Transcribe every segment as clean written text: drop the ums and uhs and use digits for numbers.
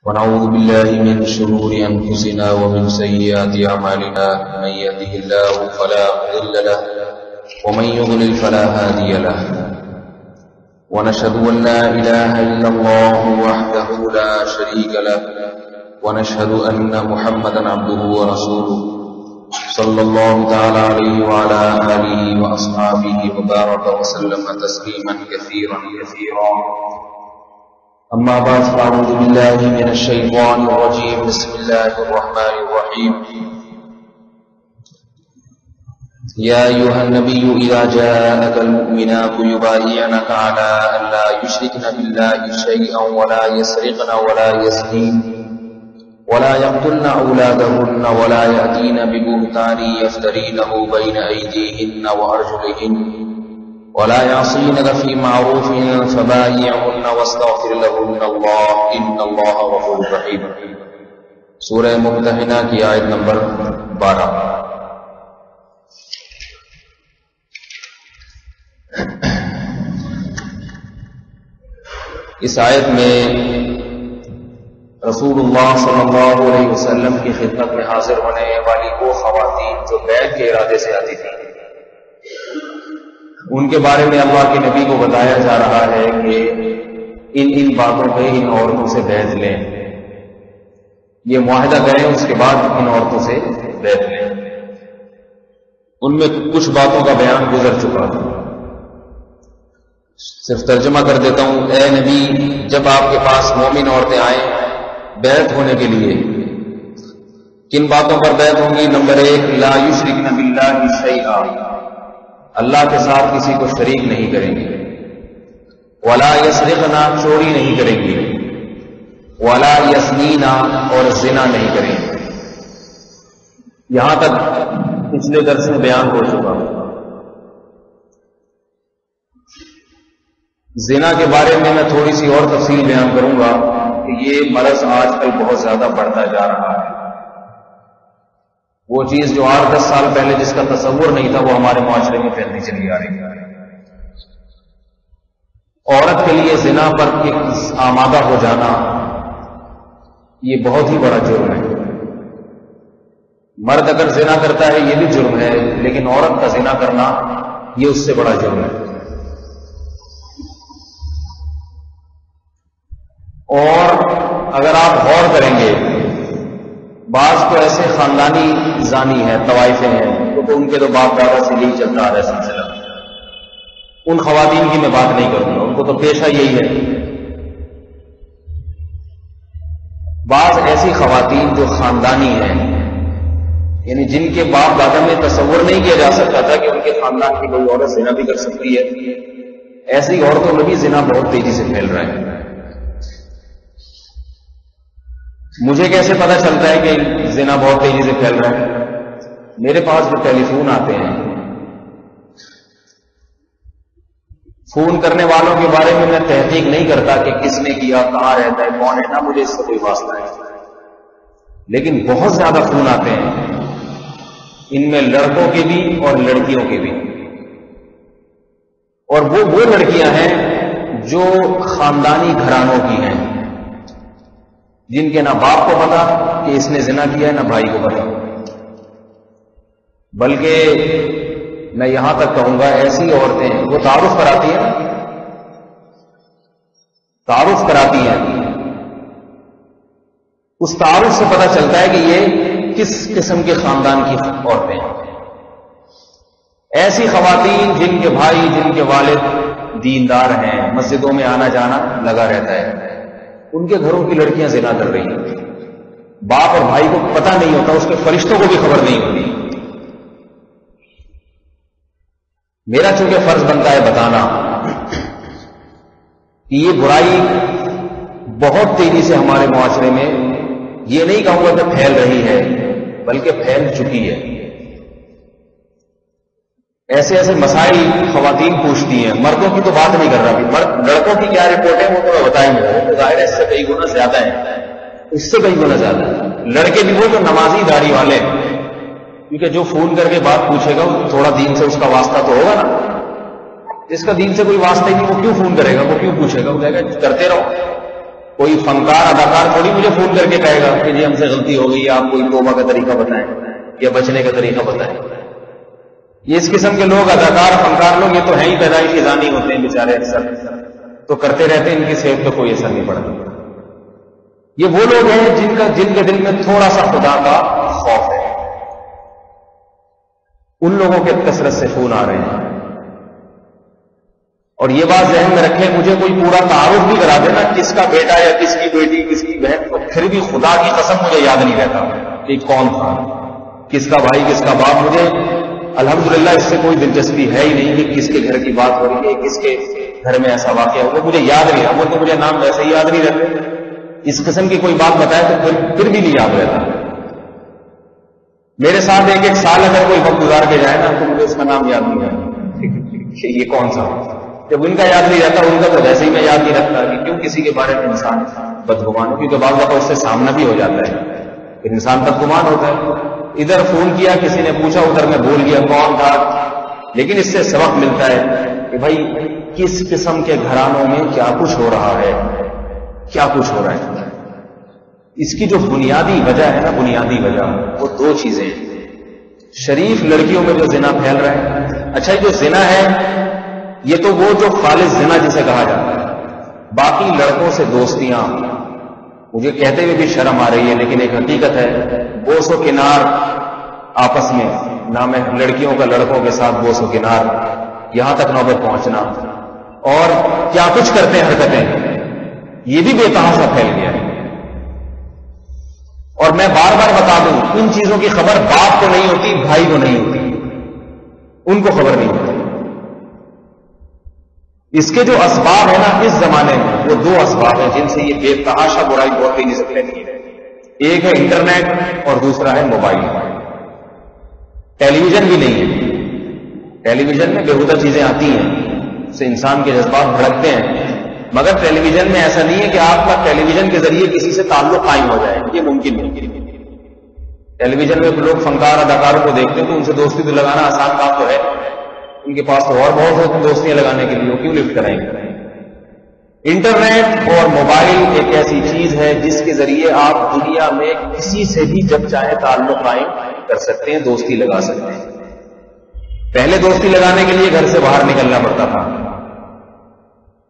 ونعوذ بالله من شرور أنفسنا ومن سيئات أعمالنا من يهده الله فلا مضل له ومن يضلل فلا هادي له ونشهد أن لا إله إلا الله وحده لا شريك له ونشهد أن محمدا عبده ورسوله صلى الله تعالى عليه وعلى آله وأصحابه وبارك وسلم تسليما كثيرا أما بعد فأعوذ بالله من الشيطان الرجيم بسم الله الرحمن الرحيم يا أيها النبي إذا جاءك المؤمنات يبايعنك على أن لا يشركن بالله شيئا ولا يسرقن ولا يزنين ولا يقتلن أولادهن ولا يأتين ببهتان يفترينه بين أيديهن وأرجلهن ولا يعصينك في معروف فبايعهن واستغفر لهن الله إن الله غفور رحيم. سورہ ممتحنہ کی آیت نمبر 12. اس آیت میں رسول اللہ صلی اللہ علیہ وسلم کی خدمت میں حاضر ہونے والی وہ خواتین جو بیعت کے ارادے سے آتی تھیں، ان کے بارے میں اللہ کے نبی کو بتایا جا رہا ہے کہ ان باتوں پہ ان عورتوں سے بیعت لیں، یہ معاہدہ کریں، اس کے بعد ان عورتوں سے بیعت لیں. ان میں کچھ باتوں کا بیان گزر چکا تھا، صرف ترجمہ کر دیتا ہوں. اے نبی، جب آپ کے پاس مومن عورتیں آئیں بیعت ہونے کے لیے، کن باتوں پر بیعت ہوں گی؟ نمبر 1، لا یشرکن باللہ شیئا، اللہ کے ساتھ کسی کو شریک نہیں کریں گے. ولا یسرقنا، چوری نہیں کریں گے. ولا یزنینا، اور زنا نہیں کریں گے. یہاں تک پچھلے درس میں بیان ہو چکا. زنا کے بارے میں میں تھوڑی سی اور تفصیل بیان کروں گا کہ یہ مرض آج کل بہت زیادہ بڑھتا جا رہا ہے. وہ چیز جو 8-10 سال پہلے جس کا تصور نہیں تھا وہ ہمارے معاشرے میں پھیلتی چلی آ رہی ہے. عورت کے لیے زنا پر آمادہ ہو جانا یہ بہت ہی بڑا جرم ہے. مرد اگر زنا کرتا ہے یہ بھی جرم ہے، لیکن عورت کا زنا کرنا یہ اس سے بڑا جرم ہے. اور اگر آپ غور کریں گے، بعض تو ایسے خاندانی زانی ہیں، طوائفیں ہیں، تو ان کے تو باپ دادا سے یہی چلتا آ رہا ہے سلسلہ. ان خواتین کی میں بات نہیں کروں گا، ان کو تو پیشہ یہی ہے. بعض ایسی خواتین جو خاندانی ہیں، یعنی جن کے باپ دادا میں تصور نہیں کیا جا سکتا تھا کہ ان کے خاندان کی کوئی عورت زنا بھی کر سکتی ہے، ایسی عورتوں میں بھی زنا بہت تیزی سے پھیل رہا ہے. مجھے کیسے پتا چلتا ہے کہ زنا بہت تیزی سے پھیل رہا ہے؟ میرے پاس جو ٹیلی فون آتے ہیں، فون کرنے والوں کے بارے میں تحقیق نہیں کرتا کہ کس نے کیا، کہاں رہتا ہے، کون ہے، نہ مجھے اس سے کوئی واسطہ ہے. لیکن بہت زیادہ فون آتے ہیں، ان میں لڑکوں کے بھی اور لڑکیوں کے بھی. اور وہ لڑکیاں ہیں جو خاندانی گھرانوں کی ہیں، جن کے نہ باپ کو پتا کہ اس نے زنا کیا ہے، نہ بھائی کو پتا. بلکہ میں یہاں تک کہوں گا ایسی عورتیں وہ تعارف کراتی ہیں، اس تعارف سے پتا چلتا ہے کہ یہ کس قسم کے خاندان کی عورتیں ہیں. ایسی خواتین جن کے بھائی، جن کے والد دیندار ہیں، مسجدوں میں آنا جانا لگا رہتا ہے، ان کے گھروں کی لڑکیاں زنا کر رہی ہیں. باپ اور بھائی کو پتہ نہیں ہوتا، اس کے فرشتوں کو بھی خبر نہیں ہوتی. میرا چونکہ فرض بنتا ہے بتانا کہ یہ برائی بہت تیزی سے ہمارے معاشرے میں، یہ نہیں کہوں گا کہ پھیل رہی ہے، بلکہ پھیل چکی ہے. ایسے مسائل خواتین پوچھتی ہیں. مردوں کی تو بات نہیں کر رہا. لڑکوں کی کیا رپورٹ ہے وہ تو بتائیں گے، ظاہر ہے اس سے کئی گنا زیادہ ہیں، اس سے کئی گنا زیادہ ہے. لڑکے بھی وہ جو نمازی داڑھی والے، کیونکہ جو فون کر کے بات پوچھے گا تھوڑا دین سے اس کا واسطہ تو ہوگا نا. جس کا دین سے کوئی واسطہ ہی نہیں وہ کیوں فون کرے گا، وہ کیوں پوچھے گا؟ وہ کہے گا کرتے رہو. کوئی فنکار اداکار تھوڑی مجھے فون کر کے کہے گا کہ جی ہم سے غلطی ہو گئی، آپ کوئی توبہ کا طریقہ بتائیں یا بچنے کا طریقہ بتائیں۔ یہ اس قسم کے لوگ، اداکار فنکار لوگ، یہ تو ہیں ہی پیدائشی زانی ہوتے ہیں بیچارے، اکثر تو کرتے رہتے ہیں، ان کی صحت پہ کوئی اثر نہیں پڑتا۔ یہ وہ لوگ ہیں جن کے دل میں تھوڑا سا خدا کا خوف ہے، ان لوگوں کے کثرت سے فون آ رہے ہیں۔ اور یہ بات ذہن میں رکھیں، مجھے کوئی پورا تعارف بھی کرا دینا کس کا بیٹا یا کس کی بیٹی، کس کی بہن، تو پھر بھی خدا کی قسم مجھے یاد نہیں رہتا کہ کون تھا، کس کا بھائی کس کا باپ۔ مجھے الحمدللہ اس سے کوئی دلچسپی ہے ہی نہیں کہ کس کے گھر کی بات ہو رہی ہے، کس کے گھر میں ایسا واقعہ ہوا، مجھے یاد نہیں رہا۔ وہ تو مجھے نام ویسے ہی یاد نہیں رہتے، اس قسم کی کوئی بات بتائے تو پھر بھی نہیں یاد رہتا۔ میرے ساتھ ایک سال اگر کوئی وقت گزار کے جائے نا تو مجھے اس کا نام یاد نہیں رہتا کہ یہ کون سا۔ جب ان کا یاد نہیں رہتا، ان کا تو ویسے ہی میں یاد نہیں رکھتا کہ کیوں کسی کے بارے میں انسان بدگمان ہو، کیونکہ بعض دفعہ اس سے سامنا بھی ہو جاتا ہے، پھر انسان بدگمان ہوتا ہے۔ ادھر فون کیا، کسی نے پوچھا، ادھر میں بھول گیا کون تھا۔ لیکن اس سے سبق ملتا ہے کہ بھائی کس قسم کے گھرانوں میں کیا کچھ ہو رہا ہے، کیا کچھ ہو رہا ہے۔ اس کی جو بنیادی وجہ ہے نا، بنیادی وجہ وہ دو چیزیں ہیں۔ شریف لڑکیوں میں جو زنا پھیل رہا ہے، اچھا جو زنا ہے یہ تو وہ جو خالص زنا جسے کہا جاتا ہے، باقی لڑکوں سے دوستیاں، مجھے کہتے ہوئے بھی شرم آ رہی ہے لیکن ایک حقیقت ہے، بوس و کنار آپس میں، نام ہے لڑکیوں کا لڑکوں کے ساتھ بوس و کنار، یہاں تک نوبت پہنچنا، اور کیا کچھ کرتے ہیں حرکتیں، یہ بھی بے تحاشا پھیل گیا ہے۔ اور میں بار بار بتا دوں، ان چیزوں کی خبر باپ کو نہیں ہوتی، بھائی کو نہیں ہوتی، ان کو خبر نہیں ہوتی۔ اس کے جو اسباب ہیں نا اس زمانے میں، وہ دو اسباب ہیں جن سے یہ بے تحاشا برائی بہت تیزی سے پھیلی ہے۔ ایک ہے انٹرنیٹ اور دوسرا ہے موبائل۔ ٹیلی ویژن بھی نہیں ہے، ٹیلی ویژن میں بےہودہ چیزیں آتی ہیں، اس سے انسان کے جذبات بھڑکتے ہیں، مگر ٹیلی ویژن میں ایسا نہیں ہے کہ آپ کا ٹیلی ویژن کے ذریعے کسی سے تعلق قائم ہو جائے، یہ ممکن نہیں۔ ٹیلی ویژن میں لوگ فنکار اداکاروں کو دیکھتے ہیں تو ان سے دوستی تو لگانا آسان کام تو ہے، ان کے پاس تو اور بہت دوستیاں لگانے کے لیے، وہ کیوں لفٹ کرائیں گے۔ انٹرنیٹ اور موبائل ایک ایسی چیز ہے جس کے ذریعے آپ دنیا میں کسی سے بھی جب چاہے تعلق قائم کر سکتے ہیں، دوستی لگا سکتے ہیں۔ پہلے دوستی لگانے کے لیے گھر سے باہر نکلنا پڑتا تھا،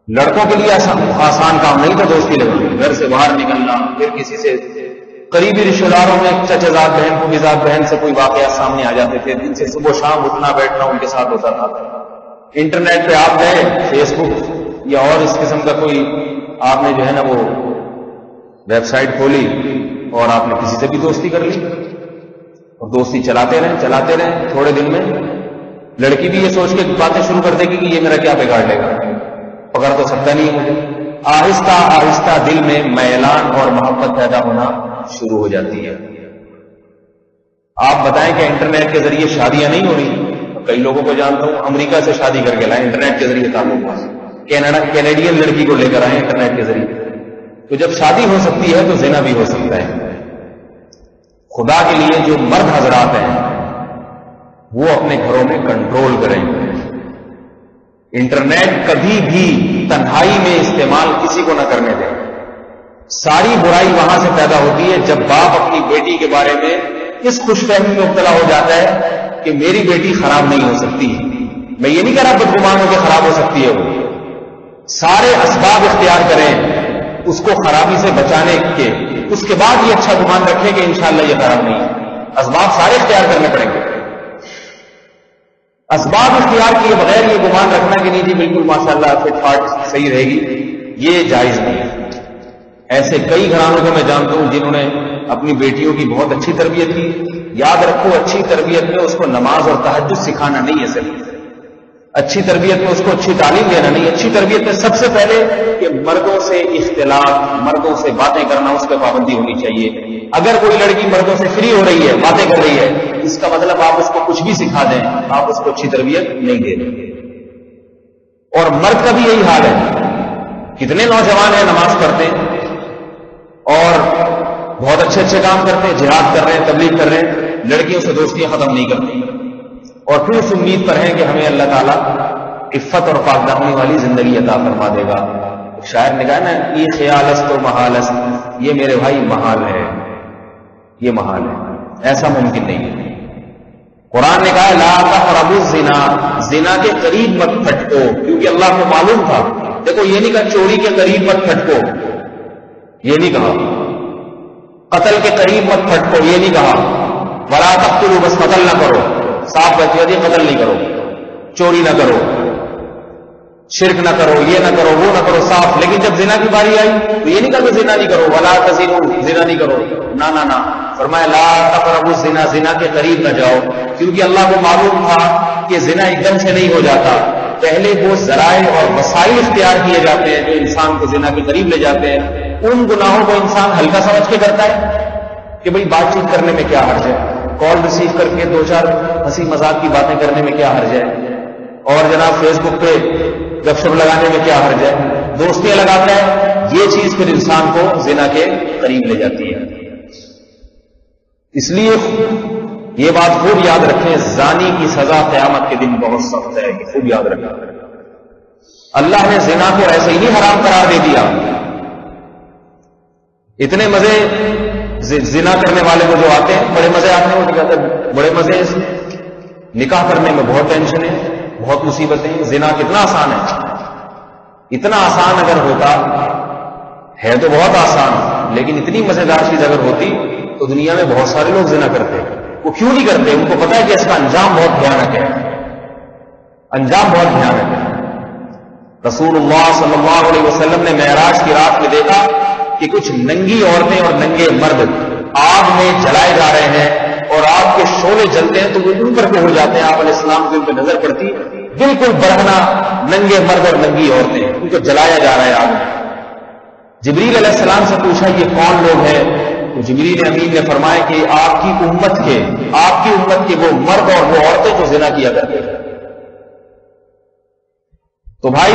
لڑکوں کے لیے آسان کام نہیں تھا دوستی لگانا، گھر سے باہر نکلنا، پھر کسی سے قریبی رشتہ داروں میں چچا زاد بہن کو زاد بہن سے کوئی واقعات سامنے آ جاتے تھے، جن سے صبح شام اٹھنا بیٹھنا ان کے ساتھ ہوتا تھا۔ انٹرنیٹ پہ آپ گئے، فیس بک یا اور اس قسم کا کوئی آپ نے جو ہے نا وہ ویب سائٹ کھولی اور آپ نے کسی سے بھی دوستی کر لی، اور دوستی چلاتے رہے تھوڑے دن میں لڑکی بھی یہ سوچ کے باتیں شروع کر دے گی کہ یہ میرا کیا بگاڑ لے گا، پکڑ تو سکتا نہیں مجھے۔ آہستہ آہستہ دل میں میلان اور محبت پیدا ہونا شروع ہو جاتی ہے۔ آپ بتائیں کہ انٹرنیٹ کے ذریعے شادیاں نہیں ہو رہی؟ کئی لوگوں کو جانتا ہوں امریکہ سے شادی کر کے لائے، انٹرنیٹ کے ذریعے تعلق ہوا، کینیڈین لڑکی کو لے کر آئے انٹرنیٹ کے ذریعے۔ تو جب شادی ہو سکتی ہے تو زنا بھی ہو سکتا ہے۔ خدا کے لیے جو مرد حضرات ہیں وہ اپنے گھروں میں کنٹرول کریں۔ انٹرنیٹ کبھی بھی تنہائی میں استعمال کسی کو نہ کرنے دیں۔ ساری برائی وہاں سے پیدا ہوتی ہے جب باپ اپنی بیٹی کے بارے میں اس خوش فہمی میں مبتلا ہو جاتا ہے کہ میری بیٹی خراب نہیں ہو سکتی۔ میں یہ نہیں کہہ رہا بدگمان ہو کے خراب ہو سکتی ہے، وہ سارے اسباب اختیار کریں اس کو خرابی سے بچانے کے، اس کے بعد یہ اچھا گمان رکھیں کہ انشاءاللہ یہ خراب نہیں ہے۔ اسباب سارے اختیار کرنے پڑیں گے۔ اسباب اختیار کیے بغیر یہ گمان رکھنا کہ نہیں جی بالکل ماشاءاللہ فٹ فاٹ صحیح رہے گی، یہ جائز نہیں ہے۔ ایسے کئی گھرانوں کو میں جانتا ہوں جنہوں نے اپنی بیٹیوں کی بہت اچھی تربیت کی۔ یاد رکھو اچھی تربیت میں اس کو نماز اور تہجد سکھانا نہیں ہے صرف، اچھی تربیت میں اس کو اچھی تعلیم دینا نہیں، اچھی تربیت میں سب سے پہلے کہ مردوں سے اختلاط، مردوں سے باتیں کرنا، اس پہ پابندی ہونی چاہیے۔ اگر کوئی لڑکی مردوں سے فری ہو رہی ہے، باتیں کر رہی ہے، اس کا مطلب آپ اس کو کچھ بھی سکھا دیں، آپ اس کو اچھی تربیت نہیں دے رہے۔ اور مرد کا بھی یہی حال ہے، کتنے نوجوان ہیں نماز پڑھتے ہیں اور بہت اچھے اچھے کام کرتے ہیں، جہاد کر رہے ہیں، تبلیغ کر رہے ہیں، لڑکیوں سے دوستیاں ختم نہیں کرتی، اور پھر اس امید پر ہیں کہ ہمیں اللہ تعالیٰ عفت اور پاک دامنی والی زندگی عطا فرما دے گا۔ شاعر نے کہا نا یہ خیال است و محال است، یہ میرے بھائی محال ہے، یہ محال ہے، ایسا ممکن نہیں ہے۔ قرآن نے کہا لا تقربوا الزنا، زنا کے قریب مت پھٹکو، کیونکہ اللہ کو معلوم تھا۔ دیکھو یہ نہیں کہا چوری کے قریب مت پھٹکو، یہ نہیں کہا، قتل کے قریب مت پھٹکو، یہ نہیں کہا، ولا تقتلوا، بس قتل نہ کرو، صاف بچ گئی قتل نہیں کرو، چوری نہ کرو، شرک نہ کرو، یہ نہ کرو، وہ نہ کرو، صاف۔ لیکن جب زنا کی باری آئی تو یہ نہیں کہا کہ زنا نہیں کرو، ولا تزنوا، زنا نہیں کرو، نہ فرمایا لا تقربوا الزنا، زنا کے قریب نہ جاؤ، کیونکہ اللہ کو معلوم تھا کہ زنا ایک دم سے نہیں ہو جاتا، پہلے وہ ذرائع اور وسائل اختیار کیے جاتے ہیں جو انسان کو زنا کے قریب لے جاتے ہیں۔ ان گناہوں کو انسان ہلکا سمجھ کے کرتا ہے کہ بھئی بات چیت کرنے میں کیا حرج ہے، کال ریسیو کر کے دو چار ہنسی مذاق کی باتیں کرنے میں کیا حرج ہے، اور جناب فیس بک پہ گپ شپ لگانے میں کیا حرج ہے، دوستیاں لگاتا ہے، یہ چیز پھر انسان کو زنا کے قریب لے جاتی ہے۔ اس لیے یہ بات خوب یاد رکھیں، زانی کی سزا قیامت کے دن بہت سخت ہے، یہ خوب یاد رکھیں۔ اللہ نے زنا کو ایسے ہی نہیں حرام قرار دے دیا، اتنے مزے زنا کرنے والے کو جو آتے ہیں، بڑے مزے آتے ہیں، وہ کہتے ہیں بڑے مزے، نکاح کرنے میں بہت ٹینشن ہے، بہت مصیبتیں، زنا کتنا آسان ہے، اتنا آسان اگر ہوتا ہے تو بہت آسان، لیکن اتنی مزیدار چیز اگر ہوتی تو دنیا میں بہت سارے لوگ زنا کرتے، وہ کیوں نہیں کرتے؟ ان کو پتا ہے کہ اس کا انجام بہت بھیانک ہے، انجام بہت بھیانک ہے۔ رسول اللہ صلی اللہ علیہ وسلم نے معراج کی رات میں دیکھا کہ کچھ ننگی عورتیں اور ننگے مرد آگ میں جلائے جا رہے ہیں، اور آگ کے شعلے جلتے ہیں تو وہ اوپر پہ ہو جاتے ہیں، آپ علیہ السلام کی ان پہ نظر پڑتی، بالکل برہنہ ننگے مرد اور ننگی عورتیں، ان کو جلایا جا رہا ہے آگ میں۔ جبریل علیہ السلام سے پوچھا یہ کون لوگ ہیں؟ تو جبریل امین نے فرمایا کہ آپ کی امت کے وہ مرد اور وہ عورتیں جو زنا کیا کرتے ہیں۔ تو بھائی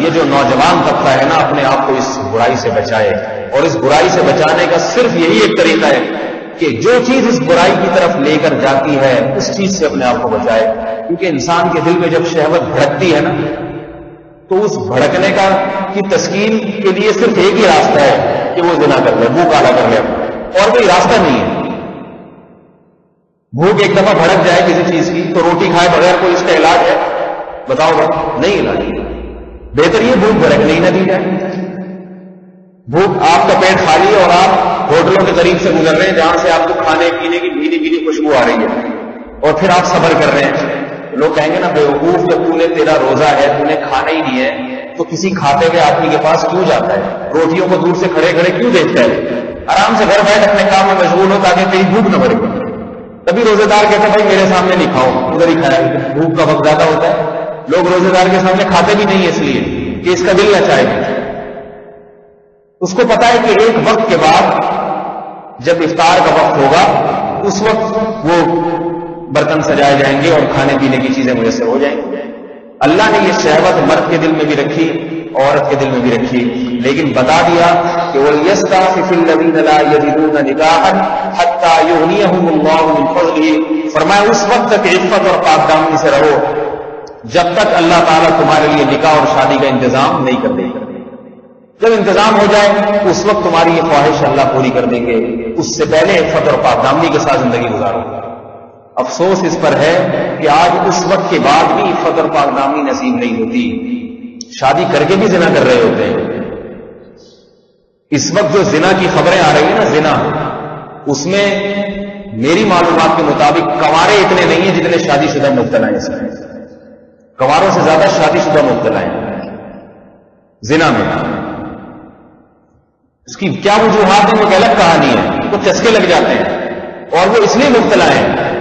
یہ جو نوجوان طبقہ ہے نا، اپنے آپ کو اس برائی سے بچائے، اور اس برائی سے بچانے کا صرف یہی ایک طریقہ ہے کہ جو چیز اس برائی کی طرف لے کر جاتی ہے اس چیز سے اپنے آپ کو بچائے، کیونکہ انسان کے دل میں جب شہوت بھڑکتی ہے نا، تو اس بھڑکنے کی تسکین کے لیے صرف ایک ہی راستہ ہے کہ وہ زنا کر لے، منہ کالا کر لے، اور کوئی راستہ نہیں ہے۔ بھوک ایک دفعہ بھڑک جائے کسی چیز کی تو روٹی کھائے بغیر کوئی اس کا علاج ہے؟ بتاؤ نہیں علاج، بہتر یہ بھوک بھڑکنے ہی نہ دی جائے۔ بھوک، آپ کا پیٹ خالی ہے اور آپ ہوٹلوں کے قریب سے گزر رہے ہیں جہاں سے آپ کو کھانے پینے کی بھینی بھینی خوشبو آ رہی ہے، اور پھر آپ صبر کر رہے ہیں، لوگ کہیں گے نا بیوقوف، جب تو نے تیرا روزہ ہے، تو نے کھانا ہی نہیں ہے تو کسی کھاتے ہوئے آدمی کے پاس کیوں جاتا ہے؟ روٹیوں کو دور سے کھڑے کھڑے کیوں دیکھتا ہے؟ آرام سے گھر بیٹھ اپنے کام میں مشغول ہو تاکہ تیری بھوک نہ بڑھے۔ تبھی روزے دار کہتے ہیں بھائی میرے سامنے نہیں کھاؤ، ادھر ہی کھایا، بھوک کا وقت زیادہ ہوتا ہے۔ لوگ روزے دار کے سامنے کھاتے بھی نہیں، اس لیے کہ اس کا دل نہ چاہے۔ اس کو پتا ہے کہ ایک وقت کے بعد جب افطار کا وقت ہوگا اس وقت وہ برتن سجائے جائیں گے اور کھانے پینے کی چیزیں میسر ہو جائیں گی۔ اللہ نے یہ شہوت مرد کے دل میں بھی رکھی، عورت کے دل میں بھی رکھی، لیکن بتا دیا کہ وَلْيَسْتَعْفِفِ الَّذِينَ لَا يَجِدُونَ نِكَاحًا حَتَّى يُغْنِيَهُمُ اللَّهُ مِنْ فَضْلِهِ، فرمایا اس وقت تک عفت اور پاک دامنی سے رہو جب تک اللہ تعالیٰ تمہارے لیے نکاح اور شادی کا انتظام نہیں کر دے گا۔ جب انتظام ہو جائے اس وقت تمہاری یہ خواہش اللہ پوری کر دیں گے، اس سے پہلے عفت اور پاک دامنی کے ساتھ زندگی گزارو۔ افسوس اس پر ہے کہ آج اس وقت کے بعد بھی عفت اور پاک دامنی نصیب نہیں ہوتی، شادی کر کے بھی زنا کر رہے ہوتے ہیں۔ اس وقت جو زنا کی خبریں آ رہی ہیں نا، زنا، اس میں میری معلومات کے مطابق کنوارے اتنے نہیں ہیں جتنے شادی شدہ مبتلا ہیں، اس میں کنواروں سے زیادہ شادی شدہ مبتلا ہیں زنا میں۔ اس کی کیا وجوہات ہیں وہ ایک الگ کہانی ہے، وہ چسکے لگ جاتے ہیں، اور وہ اس لیے مبتلا ہیں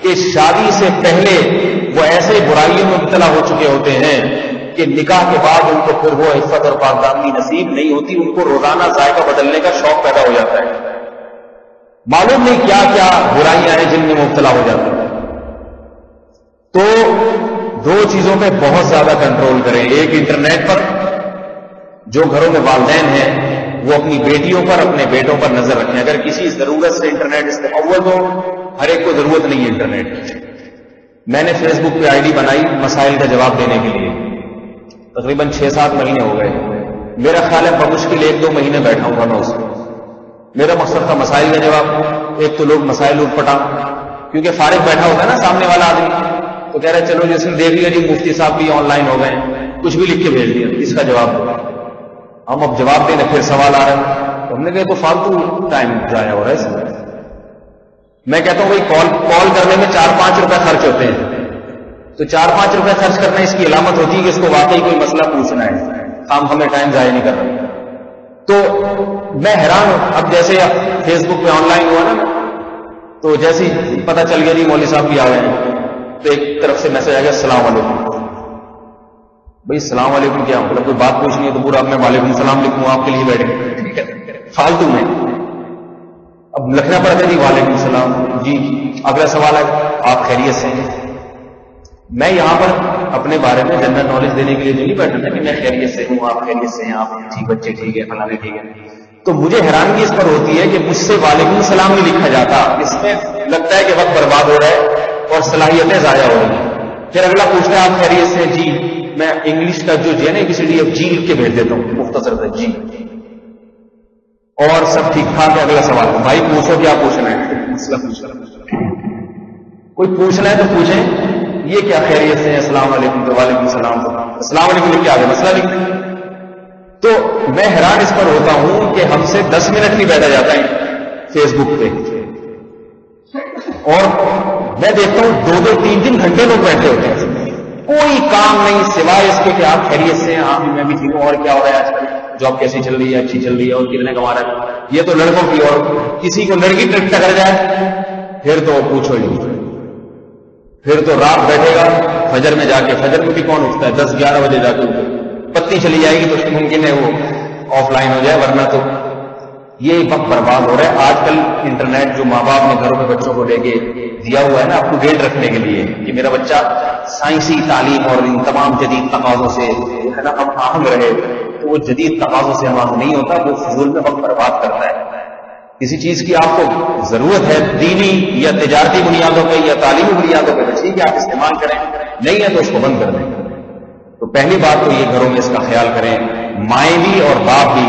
کہ شادی سے پہلے وہ ایسے برائیوں میں مبتلا ہو چکے ہوتے ہیں کہ نکاح کے بعد ان کو پھر وہ عفت اور پاک دامنی نصیب نہیں ہوتی، ان کو روزانہ ذائقہ بدلنے کا شوق پیدا ہو جاتا ہے، معلوم نہیں کیا کیا برائیاں ہیں جن میں مبتلا ہو جاتے ہیں۔ تو دو چیزوں پہ بہت زیادہ کنٹرول کریں، ایک انٹرنیٹ پر، جو گھروں میں والدین ہیں وہ اپنی بیٹیوں پر اپنے بیٹوں پر نظر رکھیں، اگر کسی ضرورت سے انٹرنیٹ استعمال ہو، ہر ایک کو ضرورت نہیں ہے انٹرنیٹ کی۔ میں نے فیس بک پہ آئی ڈی بنائی مسائل کا جواب دینے کے لیے، تقریباً 6-7 مہینے ہو گئے، میرا خیال ہے بمشکل 1-2 مہینے بیٹھا ہوں گا میں اس میں. میرا مقصد تھا مسائل کا جواب. ایک تو لوگ مسائل اٹھ پٹا کیونکہ فارغ بیٹھا ہوتا ہے نا سامنے والا آدمی, تو کہہ رہے چلو جس نے دیکھ لیا جی مفتی صاحب بھی آن لائن ہو گئے, کچھ بھی لکھ کے بھیج دیا, اس کا جواب دو. ہم اب جواب دیں پھر سوال آ رہا ہے, تو ہم نے کہا تو فالتو ٹائم ضائع ہو رہا ہے اس میں. میں کہتا ہوں بھائی کال کرنے میں 4-5 روپے خرچ ہوتے ہیں, تو 4-5 روپے خرچ کرنا اس کی علامت ہوتی ہے کہ اس کو واقعی کوئی مسئلہ پوچھنا ہے, ہمیں ٹائم ضائع نہیں کر رہے. تو میں حیران ہوں. اب جیسے فیس بک پہ آن لائن ہوا نا, تو جیسے ہی پتہ چل گیا جی مولوی صاحب بھی آ گئے ہیں, تو ایک طرف سے میسج آ گیا السلام علیکم. بھائی السلام علیکم کیا مطلب کوئی بات پوچھنی ہے تو پورا میں وعلیکم السلام لکھوں آپ کے لیے بیٹھ گئے فالتو میں. اب لکھنا پڑتا ہے جی وعلیکم السلام جی. اگلا سوال ہے آپ خیریت سے ہیں. میں یہاں پر اپنے بارے میں جنرل نالج دینے کے لیے تو نہیں بیٹھا تھا کہ میں خیریت سے ہوں, آپ خیریت سے ہیں, آپ ٹھیک بچے ٹھیک ہے, فلانے ٹھیک ہے. تو مجھے حیرانگی اس پر ہوتی ہے کہ مجھ سے وعلیکم السلام نہیں لکھا جاتا. اس میں لگتا ہے کہ وقت برباد ہو رہا ہے اور صلاحیتیں ضائع ہو رہی ہیں. پھر اگلا پوچھتا ہے آپ خیریت سے جی. میں انگلش کا جو ہے نا ABCD اب جی لکھ کے بھیج دیتا ہوں مختصر سے جی, اور سب ٹھیک ٹھاک ہے. اگلا سوال بھائی پوچھو کیا پوچھنا ہے, مسئلہ پوچھنا. کوئی پوچھنا ہے تو پوچھیں, یہ کیا خیریت سے السلام علیکم تو وعلیکم السلام, السلام علیکم لکھ کے آگے مسئلہ لکھ دیں. تو میں حیران اس پر ہوتا ہوں کہ ہم سے 10 منٹ نہیں بیٹھا جاتا ہے فیس بک پہ, اور میں دیکھتا ہوں 2-3 گھنٹے لوگ بیٹھے ہوتے ہیں, کوئی کام نہیں سوائے اس کے کہ آپ خیریت سے ہیں, ہاں میں بھی ٹھیک ہوں, اور کیا ہو رہا ہے آج کل, جاب کیسی چل رہی ہے, اچھی چل رہی ہے, اور کتنے کما رہا ہے. یہ تو لڑکوں کی, اور کسی کو لڑکی ٹکر جائے پھر تو پوچھو ہی, پھر تو رات بیٹھے گا فجر میں جا کے. فجر میں بھی کون اٹھتا ہے 10-11 بجے جا کے, پتی چلی جائے گی تو ممکن ہے وہ آف لائن ہو جائے, ورنہ تو یہ وقت برباد ہو رہا ہے. آج کل انٹرنیٹ جو ماں باپ نے گھروں میں بچوں کو لے کے دیا ہوا ہے نا اپ ٹو ڈیٹ رکھنے کے لیے کہ میرا بچہ سائنسی تعلیم اور ان تمام جدید تقاضوں سے ہے نا ہم آہنگ رہے, تو وہ جدید تقاضوں سے ہم آہنگ نہیں ہوتا, وہ فضول میں وقت برباد کرتا ہے. کسی چیز کی آپ کو ضرورت ہے دینی یا تجارتی بنیادوں پہ یا تعلیمی بنیادوں پہ, ٹھیک ہے آپ استعمال کریں, نہیں ہے تو اس کو بند کر دیں. تو پہلی بات تو یہ گھروں میں اس کا خیال کریں, مائیں بھی اور باپ بھی,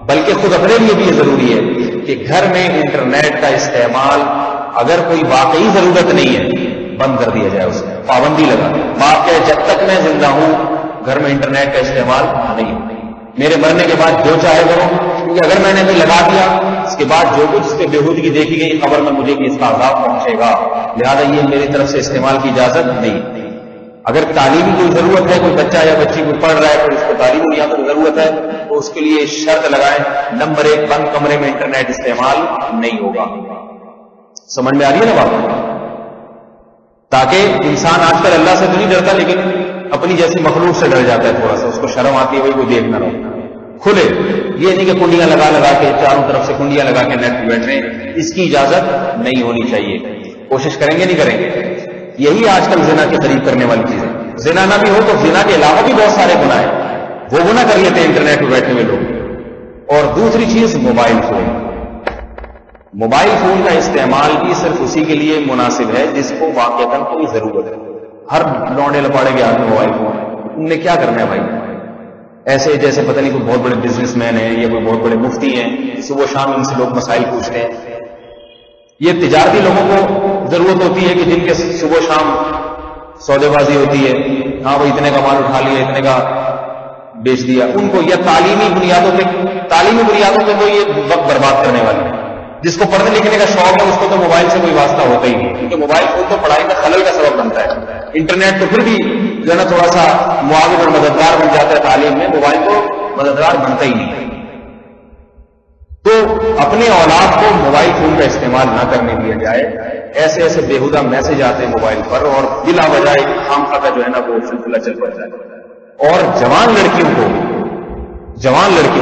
بلکہ خود اپنے لیے بھی یہ ضروری ہے کہ گھر میں انٹرنیٹ کا استعمال اگر کوئی واقعی ضرورت نہیں ہے بند کر دیا جائے, اس میں پابندی لگا. باپ کہ جب تک میں زندہ ہوں گھر میں انٹرنیٹ کا استعمال نہیں, میرے مرنے کے بعد جو چاہے کرو, کیونکہ اگر میں نے بھی لگا دیا اس کے بعد جو کچھ اس پہ بےہودگی دیکھی گئی خبر میں مجھے بھی اس کا عذاب پہنچے گا, لہذا یہ میری طرف سے استعمال کی اجازت نہیں. اگر تعلیمی کوئی ضرورت ہے, کوئی بچہ یا بچی کوئی پڑھ رہا ہے تو اس کو تعلیمی بنیادوں کی ضرورت ہے, تو اس کے لیے شرط لگائیں نمبر 1 بند کمرے میں انٹرنیٹ استعمال نہیں ہوگا. سمجھ میں آ رہی ہے نا بات؟ تاکہ انسان آج کل اللہ سے تو نہیں ڈرتا لیکن اپنی جیسی مخلوق سے ڈر جاتا ہے, تھوڑا سا اس کو شرم آتی ہے, وہی کوئی دیکھ نہ رہو کھلے. یہ نہیں کہ کنڈیاں لگا کے چاروں طرف سے کنڈیاں لگا کے نیٹ پہ بیٹھ رہے ہیں, اس کی اجازت نہیں ہونی چاہیے. کوشش کریں گے نہیں کریں گے, یہی آج کل زنا کے قریب کرنے والی چیز ہے. زنا نہ بھی ہو تو زنا کے علاوہ بھی بہت سارے گناہ ہیں, وہ گناہ کر لیتے ہیں انٹرنیٹ پہ بیٹھے ہوئے لوگ. اور دوسری چیز موبائل فون. موبائل فون کا استعمال بھی صرف اسی کے لیے مناسب ہے جس کو واقعتاً کوئی ضرورت ہے. ہر لونڈے لپاڑے کے ہاتھ میں موبائل فون, تم نے کیا کرنا ہے بھائی؟ ایسے جیسے پتہ نہیں کوئی بہت بڑے بزنس مین ہیں یا کوئی بہت بڑے مفتی ہیں, صبح شام ان سے لوگ مسائل پوچھتے ہیں. یہ تجارتی لوگوں کو ضرورت ہوتی ہے کہ جن کے صبح شام سودے بازی ہوتی ہے, ہاں وہ اتنے کا مال اٹھا لیا, اتنے کا بیچ دیا. ان کو یا تعلیمی بنیادوں پہ تو یہ وقت برباد کرنے والے ہیں. جس کو پڑھنے لکھنے کا شوق ہے اس کو تو موبائل سے کوئی واسطہ ہوتا ہی نہیں, کیونکہ موبائل فون تو پڑھائی میں خلل کا سبب بنتا ہے. انٹرنیٹ تو پھر بھی جو ہے نا تھوڑا سا معاون اور مددگار بن جاتا ہے تعلیم میں, موبائل تو مددگار بنتا ہی نہیں. تو اپنے اولاد کو موبائل فون کا استعمال نہ کرنے دیا جائے. ایسے ایسے بےہودہ میسج آتے ہیں موبائل پر اور بلا وجہ خامخواہ کا جو ہے نا وہ سلسلہ چل پڑتا ہے. اور جوان لڑکیوں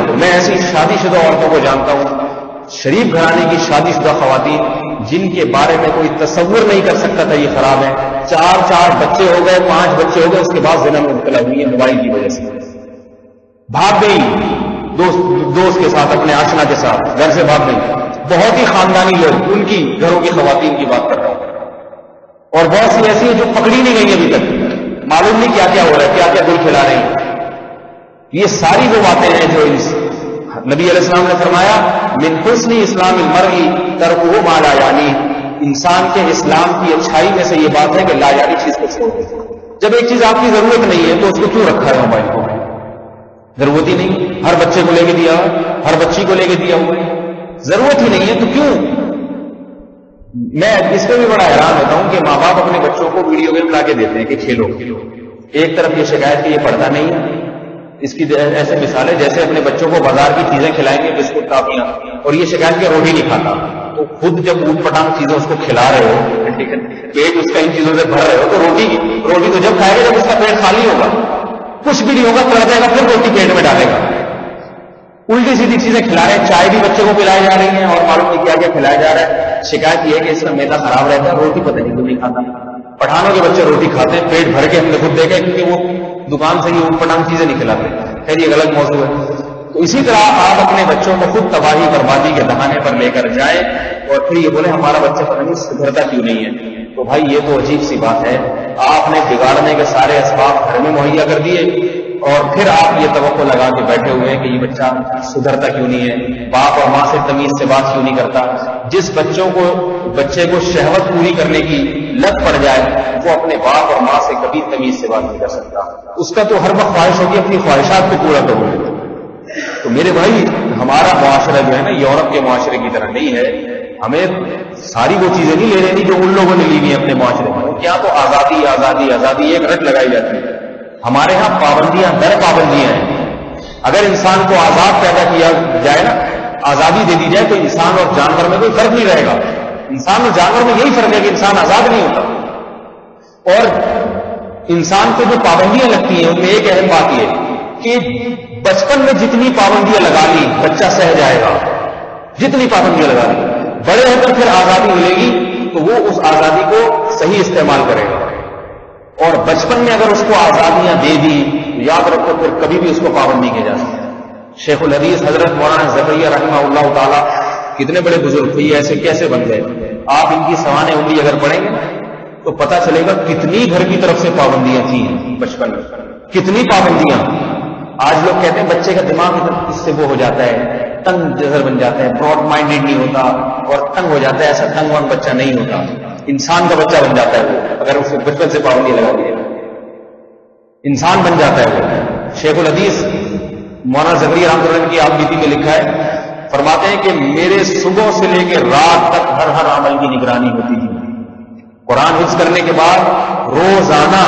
کو میں ایسی شادی شدہ عورتوں کو جانتا ہوں, شریف گھرانے کی شادی شدہ خواتین جن کے بارے میں کوئی تصور نہیں کر سکتا تھا یہ خراب ہے, 4 بچے ہو گئے, 5 بچے ہو گئے, اس کے بعد زنا میں مبتلا ہوئی ہے موبائل کی وجہ سے. بھاگ گئی دوست کے ساتھ, اپنے آشنا کے ساتھ گھر سے بھاگ گئی. بہت ہی خاندانی لوگ, ان کی گھروں کی خواتین کی بات کر رہا ہوں, اور بہت سی ایسی ہیں جو پکڑی نہیں گئی ابھی تک, معلوم نہیں کیا کیا ہو رہا ہے, کیا کیا گل کھلا رہی ہیں. یہ ساری وہ باتیں ہیں جو نبی علیہ السلام نے فرمایا من حسن اسلام المرء ترکہ ما لا یعنی، انسان کے اسلام کی اچھائی میں سے یہ بات ہے کہ لا یعنی چیز کو چھوڑ دے۔ جب ایک چیز آپ کی ضرورت نہیں ہے تو اس کو کیوں رکھا ہے موبائل کو؟ ضرورت ہی نہیں، ہر بچے کو لے کے دیا ہوا، ہر بچی کو لے کے دیا ہوا ہے، ضرورت ہی نہیں ہے تو کیوں؟ میں اس پہ بھی بڑا حیران ہوتا ہوں کہ ماں باپ اپنے بچوں کو ویڈیو گیم لا کے دیتے ہیں کہ کھیلو۔ ایک طرف یہ شکایت کہ یہ پڑھتا نہیں ہے، اس کی ایسے مثال ہے جیسے اپنے بچوں کو بازار کی چیزیں کھلائیں گے، بسکٹ ٹافیاں، اور یہ شکایت کہ روٹی نہیں کھاتا، تو خود جب اوٹ پٹانگ چیزیں اس کو کھلا رہے ہو، پیٹ اس کا ان چیزوں سے بھر رہے ہو، تو روٹی تو جب کھائے گا جب اس کا پیٹ خالی ہوگا، کچھ بھی نہیں ہوگا، پڑ جائے گا، پھر روٹی پیٹ میں ڈالے گا۔ الٹی سیدھی چیزیں کھلا رہے ہیں، چائے بھی بچے کو پلائی جا رہی ہیں اور معلوم نہیں کیا کیا کھلایا جا رہا ہے۔ شکایت یہ ہے کہ اس کا میدا خراب رہتا ہے، روٹی پتہ نہیں کیوں نہیں کھاتا۔ پٹھانوں کے بچے روٹی کھاتے ہیں پیٹ بھر کے، ہم نے خود دیکھا کیونکہ وہ دکان سے ہی اوٹ پٹانگ چیزیں نہیں کھلاتے۔ خیر یہ غلط موضوع ہے۔ تو اسی طرح آپ اپنے بچوں کو خود تباہی بربادی کے دہانے پر لے کر جائیں اور پھر یہ بولیں ہمارا بچہ پتہ نہیں سدھرتا کیوں نہیں ہے، تو بھائی یہ تو عجیب سی بات ہے۔ آپ نے بگاڑنے کے سارے اسباب گھر میں مہیا کر دیے اور پھر آپ یہ توقع لگا کے بیٹھے ہوئے ہیں کہ یہ بچہ سدھرتا کیوں نہیں ہے، باپ اور ماں سے تمیز سے بات کیوں نہیں کرتا۔ جس بچے کو شہوت پوری کرنے کی لت پڑ جائے وہ اپنے باپ اور ماں سے کبھی تمیز سے بات نہیں کر سکتا، اس کا تو ہر وقت خواہش ہوگی اپنی خواہشات کو پورا کروں۔ تو میرے بھائی ہمارا معاشرہ جو ہے نا یورپ کے معاشرے کی طرح نہیں ہے، ہمیں ساری وہ چیزیں نہیں لے لینی جو ان لوگوں نے لی ہوئی ہیں اپنے معاشرے میں۔ کیا تو آزادی آزادی آزادی ایک رٹ لگائی جاتی ہے، ہمارے ہاں پابندیاں در پابندیاں ہیں۔ اگر انسان کو آزاد پیدا کیا جائے نا، آزادی دے دی جائے تو انسان اور جانور میں کوئی فرق نہیں رہے گا۔ انسان اور جانور میں یہی فرق ہے کہ انسان آزاد نہیں ہوتا، اور انسان کو جو پابندیاں لگتی ہیں ان میں ایک اہم بات یہ کہ بچپن میں جتنی پابندیاں لگا لی بچہ سہ جائے گا، جتنی پابندیاں لگا لی، بڑے ہو کر پھر آزادی ملے گی تو وہ اس آزادی کو صحیح استعمال کرے گا۔ اور بچپن میں اگر اس کو آزادیاں دے دی تو یاد رکھو پھر کبھی بھی اس کو پابند نہیں کیا جا سکتا۔ شیخ الحدیث حضرت مولانا زکریا رحمہ اللہ تعالیٰ کتنے بڑے بزرگ تھے، یہ ایسے کیسے بن گئے؟ آپ ان کی سوانح انگلی اگر پڑھیں گے تو پتہ چلے گا کتنی گھر کی طرف سے پابندیاں تھیں بچپن میں، کتنی پابندیاں۔ آج لوگ کہتے ہیں بچے کا دماغ اس سے وہ ہو جاتا ہے، تنگ نظر بن جاتا ہے، براڈ مائنڈیڈ نہیں ہوتا اور تنگ ہو جاتا ہے، ایسا تنگ وانگ بچہ نہیں ہوتا، انسان کا بچہ بن جاتا ہے وہ، اگر اسے بچپن سے پابندی لگا دی انسان بن جاتا ہے وہ۔ شیخ الحدیث مولانا زکریا رحمۃ اللہ کی آپ بیتی میں لکھا ہے، فرماتے ہیں کہ میرے صبح سے لے کے رات تک ہر عمل کی نگرانی ہوتی تھی۔ قرآن حفظ کرنے کے بعد روزانہ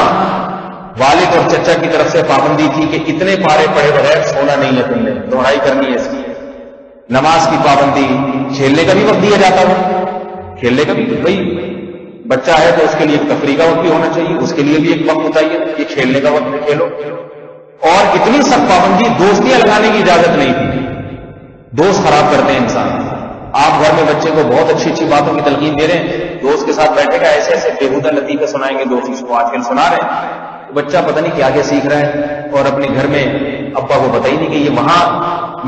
والد اور چچا کی طرف سے پابندی تھی کہ اتنے پارے پڑھے بغیر سونا نہیں ہے، تم نے دوڑائی کرنی ہے اس کی۔ نماز کی پابندی، کھیلنے کا بھی وقت دیا جاتا ہے، کھیلنے کا بھی، بھائی بچہ ہے تو اس کے لیے ایک تفریح کا وقت بھی ہونا چاہیے، اس کے لیے بھی ایک وقت ہوتا ہے کہ کھیلنے کا وقت ہے، کھیلو۔ اور اتنی سخت پابندی، دوستیاں لگانے کی اجازت نہیں تھی، دوست خراب کرتے ہیں انسان۔ آپ گھر میں بچے کو بہت اچھی اچھی باتوں کی تلقین دے رہے ہیں، دوست کے ساتھ بیٹھے گا ایسے ایسے بےہودہ لطیفے سنائیں گے، دوست اس کو آج کل سنا رہے ہیں، بچہ پتہ نہیں کیا کیا سیکھ رہا ہے، اور اپنے گھر میں ابا کو پتہ ہی نہیں کہ یہ وہاں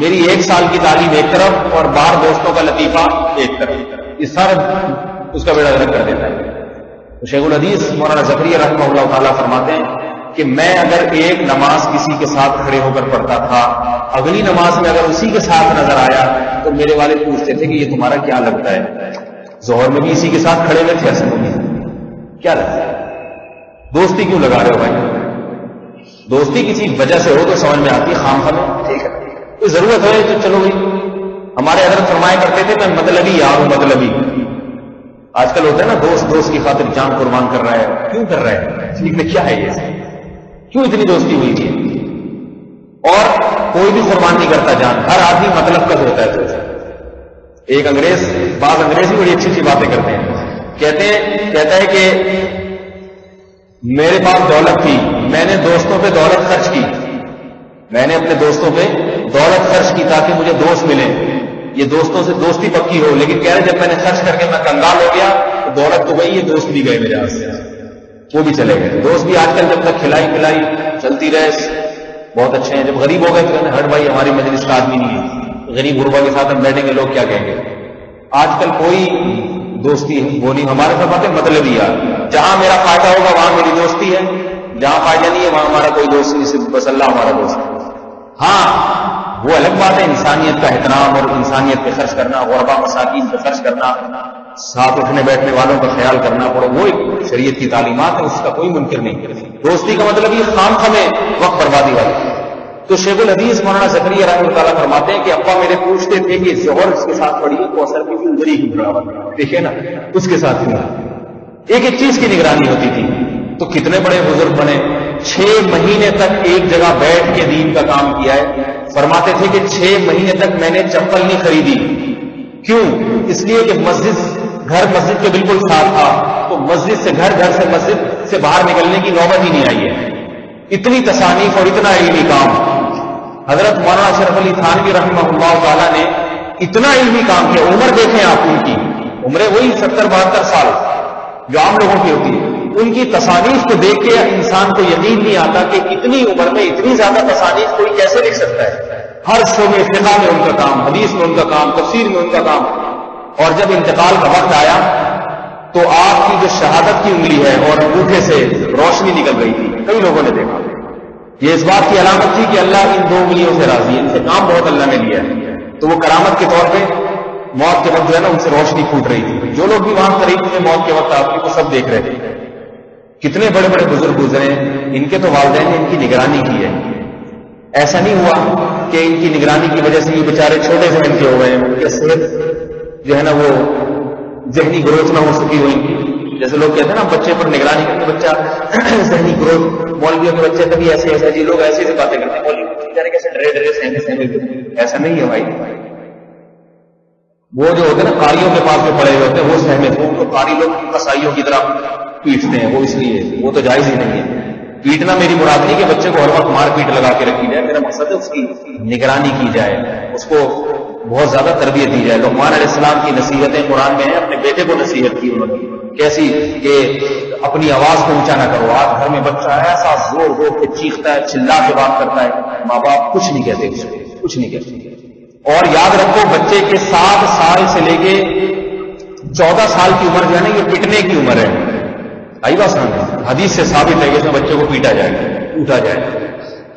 میری 1 سال کی تعلیم ایک طرف اور باہر دوستوں کا لطیفہ ایک طرف، اس سارا اس کا بیڑا غرق کر دیتا ہے۔ تو شیخ الحدیث مولانا زکریا رحمہ اللہ تعالیٰ فرماتے ہیں کہ میں اگر ایک نماز کسی کے ساتھ کھڑے ہو کر پڑھتا تھا، اگلی نماز میں اگر اسی کے ساتھ نظر آیا تو میرے والد پوچھتے تھے کہ یہ تمہارا کیا لگتا ہے؟ ظہر میں بھی اسی کے ساتھ کھڑے ہوئے تھے، ایسا کیا لگتا ہے؟ دوستی کیوں لگا رہے ہو بھائی؟ دوستی کسی وجہ سے ہو تو سمجھ میں آتی ہے، خام خام ٹھیک ہے، کوئی ضرورت ہے تو چلو بھائی۔ ہمارے حضرت فرمایا کرتے تھے میں مطلبی یار ہوں، مطلبی۔ آج کل ہوتا ہے نا دوست کی خاطر جان قربان کر رہا ہے، کیوں کر رہا ہے؟ اس لیے کیا ہے یہ، کیوں اتنی دوستی ہوئی ہے؟ اور کوئی بھی قربان نہیں کرتا جان، ہر آدمی مطلب کا ہوتا ہے۔ تو ایک انگریز، بعض انگریز بھی بڑی اچھی اچھی باتیں کرتے ہیں، کہتا ہے کہ میرے پاس دولت تھی، میں نے دوستوں پہ دولت خرچ کی، میں نے اپنے دوستوں پہ دولت خرچ کی تاکہ مجھے دوست ملیں، یہ دوستوں سے دوستی پکی ہو، لیکن کہہ رہے جب میں نے خرچ کر کے میں کنگال ہو گیا تو دولت تو گئی، یہ دوست بھی گئے میرے ہاتھ سے، وہ بھی چلے گئے۔ دوست بھی آج کل جب تک کھلائی پلائی چلتی رہے بہت اچھے ہیں، جب غریب ہو گئے تو کہتے ہیں ہٹ بھائی ہماری مجلس کا آدمی نہیں ہے، غریب غربا کے ساتھ ہم بیٹھیں گے لوگ کیا کہیں گے۔ آج کل کوئی دوستی وہ نہیں، ہمارے ساتھ باتیں مطلب ہی یار، جہاں میرا فائدہ ہوگا وہاں میری دوستی ہے، جہاں فائدہ نہیں ہے وہاں ہمارا کوئی دوست نہیں، صرف بس اللہ ہمارا دوست ہے۔ ہاں وہ الگ بات ہے، انسانیت کا احترام اور انسانیت پہ خرچ کرنا، غربا مساکین پہ خرچ کرنا، ساتھ اٹھنے بیٹھنے والوں کا خیال کرنا پڑو، وہ ایک شریعت کی تعلیمات ہے، اس کا کوئی منکر نہیں۔ دوستی کا مطلب یہ خام خامے وقت بربادی والی۔ تو شیخ الحدیث مولانا زکریا رحمۃ اللہ تعالیٰ فرماتے ہیں کہ ابا میرے پوچھتے تھے کہ ظہر اس کے ساتھ پڑھی تو اثر کی ادھری کی برابر، دیکھیے نا اس کے ساتھ کیوں ایک ایک چیز کی نگرانی ہوتی تھی۔ تو کتنے بڑے بزرگ بنے، 6 مہینے تک ایک جگہ بیٹھ کے دین کا کام کیا ہے۔ فرماتے تھے کہ 6 مہینے تک میں نے چپل نہیں خریدی، کیوں؟ اس لیے کہ گھر مسجد کے بالکل ساتھ تھا، تو مسجد سے گھر سے مسجد سے باہر نکلنے کی نوبت ہی نہیں آئی ہے۔ اتنی تصانیف اور اتنا علمی کام حضرت مولانا اشرف علی تھانوی رحمہ اللہ تعالیٰ نے اتنا علمی کام کیا۔ عمر دیکھیں آپ، ان کی عمریں وہی 70-72 سال جو عام لوگوں کی ہوتی ہے۔ ان کی تصانیف کو دیکھ کے انسان کو یقین نہیں آتا کہ اتنی عمر میں اتنی زیادہ تصانیف کوئی کیسے لکھ سکتا ہے۔ ہر شعبے فقہ میں ان کا کام، حدیث میں ان کا کام، تفسیر میں ان کا کام۔ اور جب انتقال کا وقت آیا تو آپ کی جو شہادت کی انگلی ہے اور انگوٹھے سے روشنی نکل رہی تھی، کئی لوگوں نے دیکھا۔ یہ اس بات کی علامت تھی کہ اللہ ان 2 انگلیوں سے راضی ہے، ان سے کام بہت اللہ نے لیا ہے۔ تو وہ کرامت کے طور پہ موت کے وقت جو ہے نا ان سے روشنی پھوٹ رہی تھی۔ جو لوگ بھی وہاں قریب تھے موت کے وقت آپ کی، وہ سب دیکھ رہے تھے۔ کتنے بڑے بڑے بزرگ گزرے، ان کے تو والدین نے ان کی نگرانی کی ہے۔ ایسا نہیں ہوا کہ ان کی نگرانی کی وجہ سے یہ بیچارے چھوٹے ذہن کے ہو گئے ہیں، ان کی صحت جو ہے نا وہ ذہنی گروتھ نہ ہو سکی ہوئی۔ جیسے لوگ کہتے ہیں نا بچے پر نگرانی کرتے بچہ ذہنی گروتھ، مولویوں کے بچے کبھی ایسے جی لوگ ایسی باتیں کرتے ہیں، مولوی بیچارے کیسے ڈرے سہمے، ایسا نہیں ہے بھائی۔ وہ جو ہوتے ہیں نا قاریوں کے پاس جو پڑے ہوئے ہوتے ہیں وہ سہمت ہوں، تو قاری لوگ قصائیوں کی طرح پیٹتے ہیں، وہ اس لیے وہ تو جائز ہی نہیں ہے۔ پیٹنا میری مراد نہیں کہ بچے کو ہر وقت مار پیٹ لگا کے رکھی جائے، میرا مقصد ہے اس کی نگرانی کی جائے، اس کو بہت زیادہ تربیت دی جائے۔ لقمان علیہ السلام کی نصیحتیں قرآن میں ہیں، اپنے بیٹے کو نصیحت کی انہوں نے کیسی کہ اپنی آواز کو اونچا نہ کرو۔ آج گھر میں بچہ ایسا زور زور کے چیختا ہے، چلا کے بات کرتا ہے، ماں باپ کچھ نہیں کہتے، اس کو کچھ نہیں کہتے۔ اور یاد رکھو بچے کے 7 سال سے لے کے 14 سال کی عمر جو ہے نا یہ پٹنے کی عمر ہے۔ آئی بات سمجھ، حدیث سے ثابت ہے کہ اس میں بچے کو پیٹا جائے، ٹوٹا جائے۔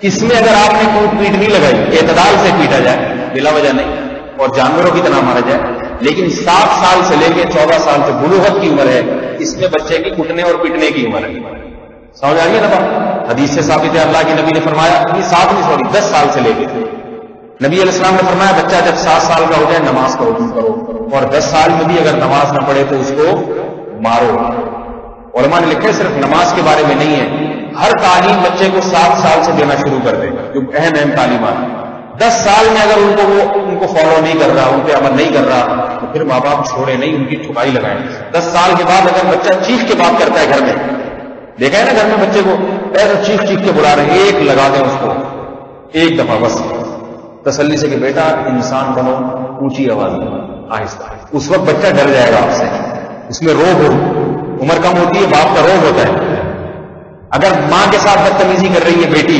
اس میں اگر آپ نے کوئی پیٹ نہیں لگائی، اعتدال سے پیٹا جائے، بلا وجہ نہیں، اور جانوروں کی طرح مارا جائے، لیکن 7 سال سے لے کے 14 سال سے بلوغت کی عمر ہے، اس میں بچے کی کٹنے اور پیٹنے کی عمر ہے۔ سمجھ آ رہی ہے نا بات؟ حدیث سے ثابت ہے، اللہ کے نبی نے فرمایا 10 سال سے لے کے نبی علیہ السلام نے فرمایا بچہ جب 7 سال کا ہو جائے نماز کا حکم کرو، اور 10 سال میں بھی اگر نماز نہ پڑھے تو اس کو مارو۔ علماء نے لکھا ہے صرف نماز کے بارے میں نہیں ہے، ہر تعلیم بچے کو 7 سال سے دینا شروع کر دے، جو اہم تعلیمات۔ 10 سال میں اگر ان کو فالو نہیں کر رہا، ان پہ عمل نہیں کر رہا، تو پھر ماں باپ چھوڑے نہیں، ان کی ٹھکائی لگائیں۔ 10 سال کے بعد اگر بچہ چیخ کے بات کرتا ہے گھر میں، دیکھا ہے نا گھر میں بچے کو ایسا چیخ چیخ کے بلا رہے ہیں، ایک لگا دیں اس کو ایک دفعہ بس، تسلی سے کہ بیٹا انسان بنو، اونچی آواز میں آہستہ۔ اس وقت بچہ ڈر جائے گا آپ سے، اس میں روب ہو، عمر کم ہوتی ہے، باپ کا روب ہوتا ہے۔ اگر ماں کے ساتھ بدتمیزی کر رہی ہے بیٹی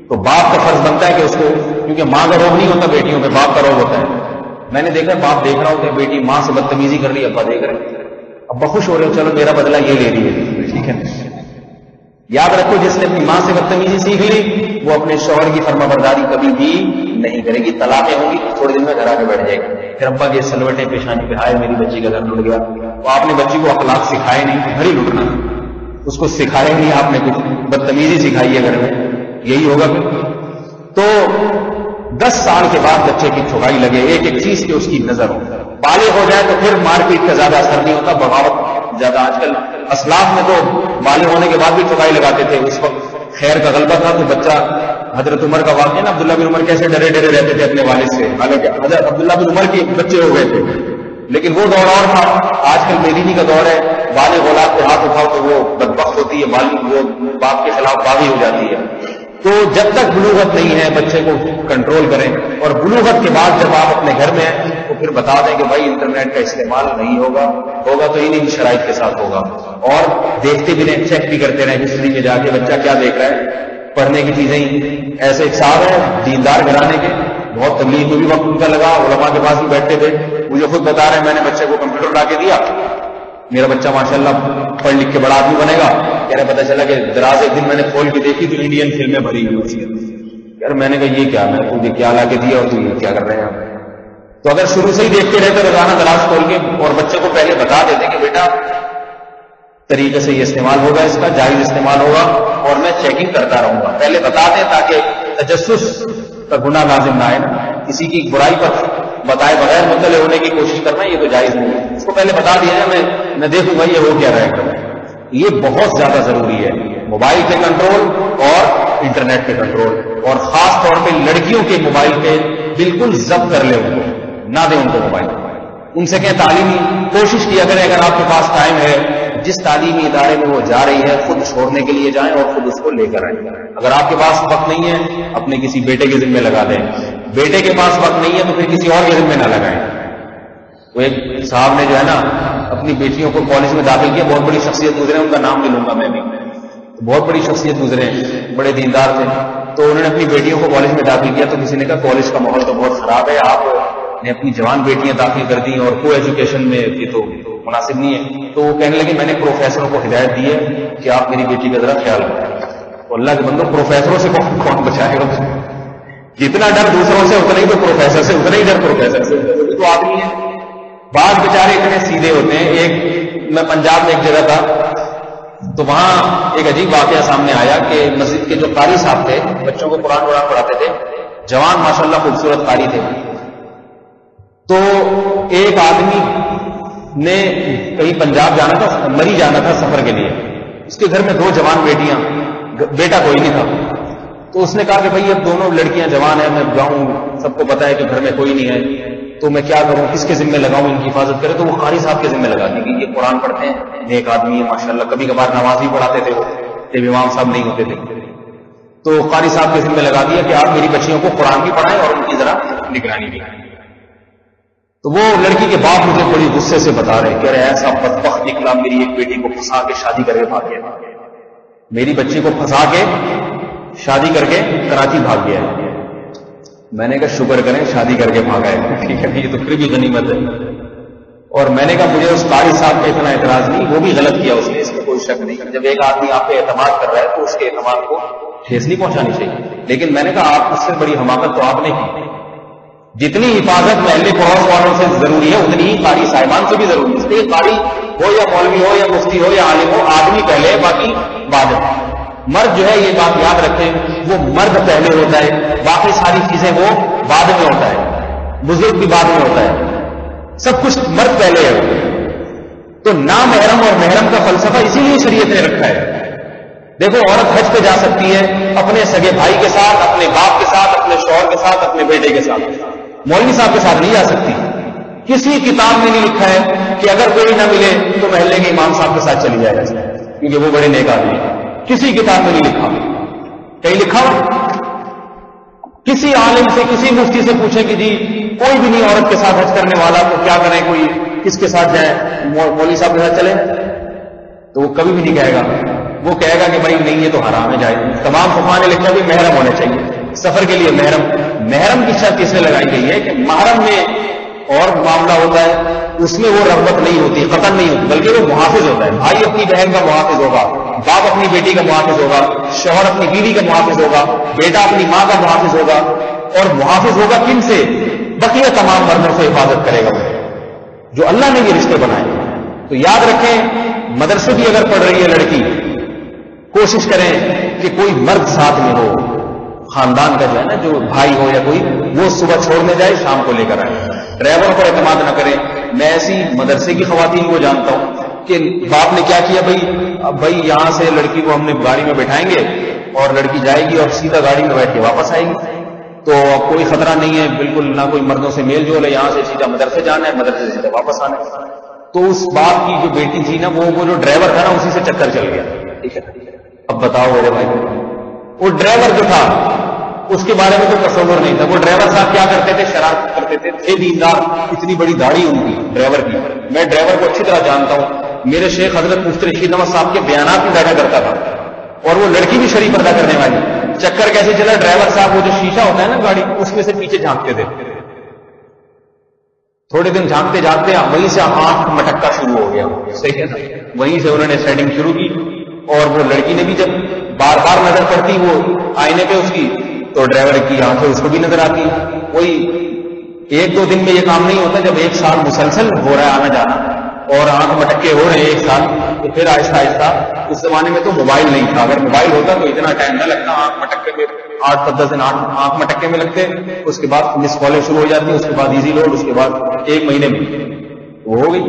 تو باپ کا فرض بنتا ہے کہ اس کو، کیونکہ ماں کا روب نہیں ہوتا بیٹیوں پہ، باپ کا روب ہوتا ہے۔ میں نے دیکھا باپ دیکھ رہا ہوں کہ بیٹی ماں سے بدتمیزی کر رہی ہے، ابا دیکھ رہے ہیں، ابا خوش ہو رہے ہو، چلو میرا بدلہ یہ لے لیے، ٹھیک ہے۔ یاد رکھو جس نے اپنی ماں سے بدتمیزی سیکھ لی وہ اپنے شوہر کی فرما برداری کبھی بھی نہیں کرے گی، طلاقیں ہوں گی تھوڑے دن میں گھر آ کے بیٹھ جائے گا، پھر ابا کے سلوٹے پیشانی پہ ہائے میری بچی کا گھر لٹ گیا۔ تو آپ نے بچی کو اخلاق سکھائے نہیں، گھر ہی لٹنا، اس کو سکھائے نہیں آپ نے، کچھ بدتمیزی سکھائی ہے گھر میں، یہی ہوگا پھر۔ تو 10 سال کے بعد بچے کی ٹھکائی لگے، ایک ایک چیز کی اس کی نظر ہو، بالغ ہو جائے تو پھر مار پیٹ کا زیادہ اثر نہیں ہوتا، بغاوت زیادہ۔ آج کل اسلاف میں تو بالغ ہونے کے بعد بھی ٹھکائی لگاتے تھے، اس وقت خیر کا غلبہ تھا تو بچہ، حضرت عمر کا واقعہ نا، عبداللہ بن عمر کیسے ڈرے ڈرے رہتے تھے اپنے والد سے، حالانکہ حضرت عبداللہ بن عمر کے بچے ہو گئے تھے، لیکن وہ دور اور تھا۔ آج کل بیدینی کا دور ہے، بالغ اولاد کو ہاتھ اٹھاؤ تو وہ بدبخت ہوتی ہے، وہ باپ کے خلاف باغی ہو جاتی ہے۔ تو جب تک بلوغت نہیں ہے بچے کو کنٹرول کریں، اور بلوغت کے بعد جب آپ اپنے گھر میں ہیں تو پھر بتا دیں کہ بھائی انٹرنیٹ کا استعمال نہیں ہوگا تو انہیں شرائط کے ساتھ ہوگا، اور دیکھتے بھی رہیں، چیک بھی کرتے رہیں ہسٹری میں جا کے بچہ کیا دیکھ رہا ہے، پڑھنے کی چیزیں ہی۔ ایسے ایک صاحب ہیں دیندار گھرانے کے، بہت تبلیغ میں بھی وقت ان کا لگا، علماء کے پاس بھی بیٹھتے تھے، مجھے خود بتا رہے ہیں میں نے بچے کو کمپیوٹر لا کے دیا، میرا بچہ ماشاءاللہ پڑھ لکھ کے بڑا آدمی بنے گا۔ کہہ رہے پتہ چلا کہ دراز ایک دن میں نے کھول کے دیکھی تو انڈین فلمیں بھری ہوئی تھی، یار میں نے کہا یہ کیا، میں تجھے کیا لا کے دیا اور تو یہ کیا کر رہے ہیں؟ تو اگر شروع سے ہی دیکھتے رہتے روزانہ گلاس کھول کے اور بچے کو پہلے بتا دیتے کہ بیٹا طریقے سے یہ استعمال ہوگا، اس کا جائز استعمال ہوگا اور میں چیکنگ کرتا رہوں گا، پہلے بتا دیں تاکہ تجسس کا گناہ لازم نہ آئے نا، کسی کی برائی پر بتائے بغیر مطلع ہونے کی کوشش کرنا یہ تو جائز نہیں ہے، اس کو پہلے بتا دیا ہے، میں دیکھوں گا یہ ہو کیا رہے گا۔ یہ بہت زیادہ ضروری ہے، موبائل پہ کنٹرول اور انٹرنیٹ پہ کنٹرول، اور خاص طور پہ لڑکیوں کے موبائل پہ بالکل ضبط کر لیں، ان کو نہ دیں ان کو موبائل، ان سے کہیں تعلیمی کوشش کیا کریں، اگر آپ کے پاس ٹائم ہے جس تعلیمی ادارے میں وہ جا رہی ہے خود چھوڑنے کے لیے جائیں اور خود اس کو لے کر آئیں۔ اگر آپ کے پاس وقت نہیں ہے اپنے کسی بیٹے کے ذمہ لگا دیں، بیٹے کے پاس وقت نہیں ہے تو پھر کسی اور کے ذمہ نہ لگائیں۔ وہ ایک صاحب نے جو ہے نا اپنی بیٹیوں کو کالج میں داخل کیا، بہت بڑی شخصیت گزرے، ان کا نام نہیں لوں گا میں بھی، بہت بڑی شخصیت گزرے، بڑے دیندار تھے، تو انہوں نے اپنی بیٹیوں کو کالج میں داخل کیا، تو کسی نے کہا کالج کا ماحول تو بہت خراب ہے، آپ نے اپنی جوان بیٹیاں داخل کر دی اور کو ایجوکیشن میں یہ تو مناسب نہیں ہے۔ تو وہ کہنے لگے میں نے پروفیسروں کو ہدایت دی ہے کہ آپ میری بیٹی کا ذرا خیال رکھیں۔ تو اللہ کے بندوں پروفیسروں سے کون بچائے گا؟ جتنا ڈر دوسروں سے اتنا ہی تو پروفیسر سے، اتنا ہی ڈر پروفیسر سے، وہ تو آدمی ہے۔ بعض بیچارے اتنے سیدھے ہوتے ہیں۔ ایک میں پنجاب میں ایک جگہ تھا تو وہاں ایک عجیب واقعہ سامنے آیا کہ مسجد کے جو قاری صاحب تھے بچوں کو قرآن پڑھاتے تھے، جوان ماشاءاللہ خوبصورت قاری تھے، تو ایک آدمی نے کہیں پنجاب جانا تھا، مری جانا تھا سفر کے لیے، اس کے گھر میں 2 جوان بیٹیاں، بیٹا کوئی نہیں تھا، تو اس نے کہا کہ بھائی اب دونوں لڑکیاں جوان ہیں، میں جاؤں، سب کو پتا ہے کہ گھر میں کوئی نہیں ہے، تو میں کیا کروں، کس کے ذمہ لگاؤں ان کی حفاظت کرے؟ تو وہ قاری صاحب کے ذمہ لگا دی کہ یہ قرآن پڑھتے ہیں، نیک آدمی ہے ماشاءاللہ، کبھی کبھار نماز بھی پڑھاتے تھے وہ جب امام صاحب نہیں ہوتے تھے، تو قاری صاحب کے ذمہ لگا دیا کہ آپ میری بچیوں کو قرآن بھی پڑھائیں اور ان کی ذرا نگرانی بھی کریں۔ تو وہ لڑکی کے باپ مجھے بڑی غصے سے بتا رہے کہ ارے ایسا بدبخت نکلا، میری ایک بیٹی کو پھنسا کے شادی کر کے بھاگ گیا، میری بچی کو پھنسا کے شادی کر کے کراچی بھاگ گیا ہے۔ میں نے کہا شکر کریں شادی کر کے بھاگا ہے، ٹھیک ہے، یہ تو پھر بھی غنیمت ہے۔ اور میں نے کہا مجھے اس قاری صاحب پہ اتنا اعتراض نہیں، وہ بھی غلط کیا اس نے، اس میں کوئی شک نہیں، جب ایک آدمی آپ پہ اعتماد کر رہا ہے تو اس کے اعتماد کو ٹھیس نہیں پہنچانی چاہیے، لیکن میں نے کہا آپ اس سے بڑی حماقت تو آپ نے کی۔ جتنی حفاظت محلے پڑوس والوں سے ضروری ہے اتنی ہی قاری صاحبان سے بھی ضروری ہے، اس لیے قاری ہو یا مولوی ہو یا مفتی ہو یا عالم ہو، آدمی پہلے ہے باقی بعد میں۔ مرد جو ہے یہ بات یاد رکھیں، وہ مرد پہلے ہوتا ہے، باقی ساری چیزیں وہ بعد میں ہوتا ہے، بزرگ بھی بعد میں ہوتا ہے، سب کچھ مرد پہلے ہے۔ تو نامحرم اور محرم کا فلسفہ اسی لیے شریعت نے رکھا ہے۔ دیکھو عورت حج پہ جا سکتی ہے اپنے سگے بھائی کے ساتھ، اپنے باپ کے ساتھ، اپنے شوہر کے ساتھ، اپنے بیٹے کے ساتھ، مولوی صاحب کے ساتھ نہیں جا سکتی۔ کسی کتاب میں نہیں لکھا ہے کہ اگر کوئی نہ ملے تو محلے کے امام صاحب کے ساتھ چلی جائے گا، کیونکہ وہ بڑے نیک آدمی ہیں، کسی کتاب میں نہیں لکھا۔ کہیں لکھا ہو؟ کسی عالم سے، کسی مفتی سے پوچھیں کہ جی کوئی بھی نہیں عورت کے ساتھ حج کرنے والا تو کیا کریں، کوئی کس کے ساتھ جائیں، مولوی صاحب کے ساتھ چلیں؟ تو وہ کبھی بھی نہیں کہے گا، وہ کہے گا کہ بھائی نہیں یہ تو حرام ہے، جائے۔ تمام فقہاء نے لکھا بھی محرم ہونے چاہیے، سفر کے لیے محرم کی شرط اس میں لگائی گئی ہے کہ محرم میں اور معاملہ ہوتا ہے اس میں وہ رغبت نہیں ہوتی، قتل نہیں ہوتی، بلکہ وہ محافظ ہوتا ہے۔ بھائی اپنی بہن کا محافظ ہوگا، باپ اپنی بیٹی کا محافظ ہوگا، شوہر اپنی بیوی کا محافظ ہوگا، بیٹا اپنی ماں کا محافظ ہوگا، اور محافظ ہوگا کن سے؟ بقیہ تمام مردوں سے حفاظت کرے گا جو اللہ نے یہ رشتے بنائے۔ تو یاد رکھیں مدرسے بھی اگر پڑھ رہی ہے لڑکی، کوشش کریں کہ کوئی مرد ساتھ میں ہو، خاندان کا جو ہے نا، جو بھائی ہو یا کوئی، وہ صبح چھوڑنے جائے شام کو لے کر آئے۔ ڈرائیوروں پر اعتماد نہ کریں۔ میں ایسی مدرسے کی خواتین کو جانتا ہوں کہ باپ نے کیا کیا، بھائی یہاں سے لڑکی کو ہم نے گاڑی میں بٹھائیں گے اور لڑکی جائے گی اور سیدھا گاڑی میں بیٹھ کے واپس آئے گی، تو کوئی خطرہ نہیں ہے، بالکل نہ کوئی مردوں سے میل جول ہے، یہاں سے سیدھا مدرسے جانا ہے، مدرسے سے سیدھا واپس آنا ہے۔ تو اس باپ کی جو بیٹی تھی نا، وہ جو ڈرائیور تھا نا، اسی سے چکر چل گیا۔ ٹھیک ہے، اب بتاؤ میرے بھائی، وہ ڈرائیور جو تھا اس کے بارے میں تو تصور نہیں تھا۔ وہ ڈرائیور صاحب کیا کرتے تھے؟ شرارت کرتے تھے دیندار، اتنی بڑی داڑھی ان کی ڈرائیور کی، میں ڈرائیور کو اچھی طرح جانتا ہوں، میرے شیخ حضرت مفتی رشید احمد صاحب کے بیانات میں بیٹھا کرتا تھا، اور وہ لڑکی بھی شریف ادا کرنے والی۔ چکر کیسے چلا؟ ڈرائیور صاحب وہ جو شیشہ ہوتا ہے نا گاڑی، اس میں سے پیچھے جھانکتے تھے، تھوڑے دن جھانکتے جھانکتے وہیں سے آنکھ مٹکا شروع ہو گیا، صحیح ہے نا، وہیں سے انہوں نے سیٹنگ شروع کی، اور وہ لڑکی نے بھی جب بار بار نظر پڑتی وہ آئینے پہ اس کی، تو ڈرائیور کی آنکھیں اس کو بھی نظر آتی ہیں. کوئی ایک دو دن میں یہ کام نہیں ہوتا، جب ایک سال مسلسل ہو رہا ہے آنا جانا اور آنکھ مٹکے ہو رہے ہیں ایک سال، تو پھر آہستہ آہستہ. اس زمانے میں تو موبائل نہیں تھا، اگر موبائل ہوتا تو اتنا ٹائم نہ لگتا. آنکھ مٹکے میں 8-10 دن آنکھ مٹکے میں لگتے، اس کے بعد مس کالیں شروع ہو جاتی، اس کے بعد ایزی لوڈ، اس کے بعد 1 مہینے میں وہ ہو گئی.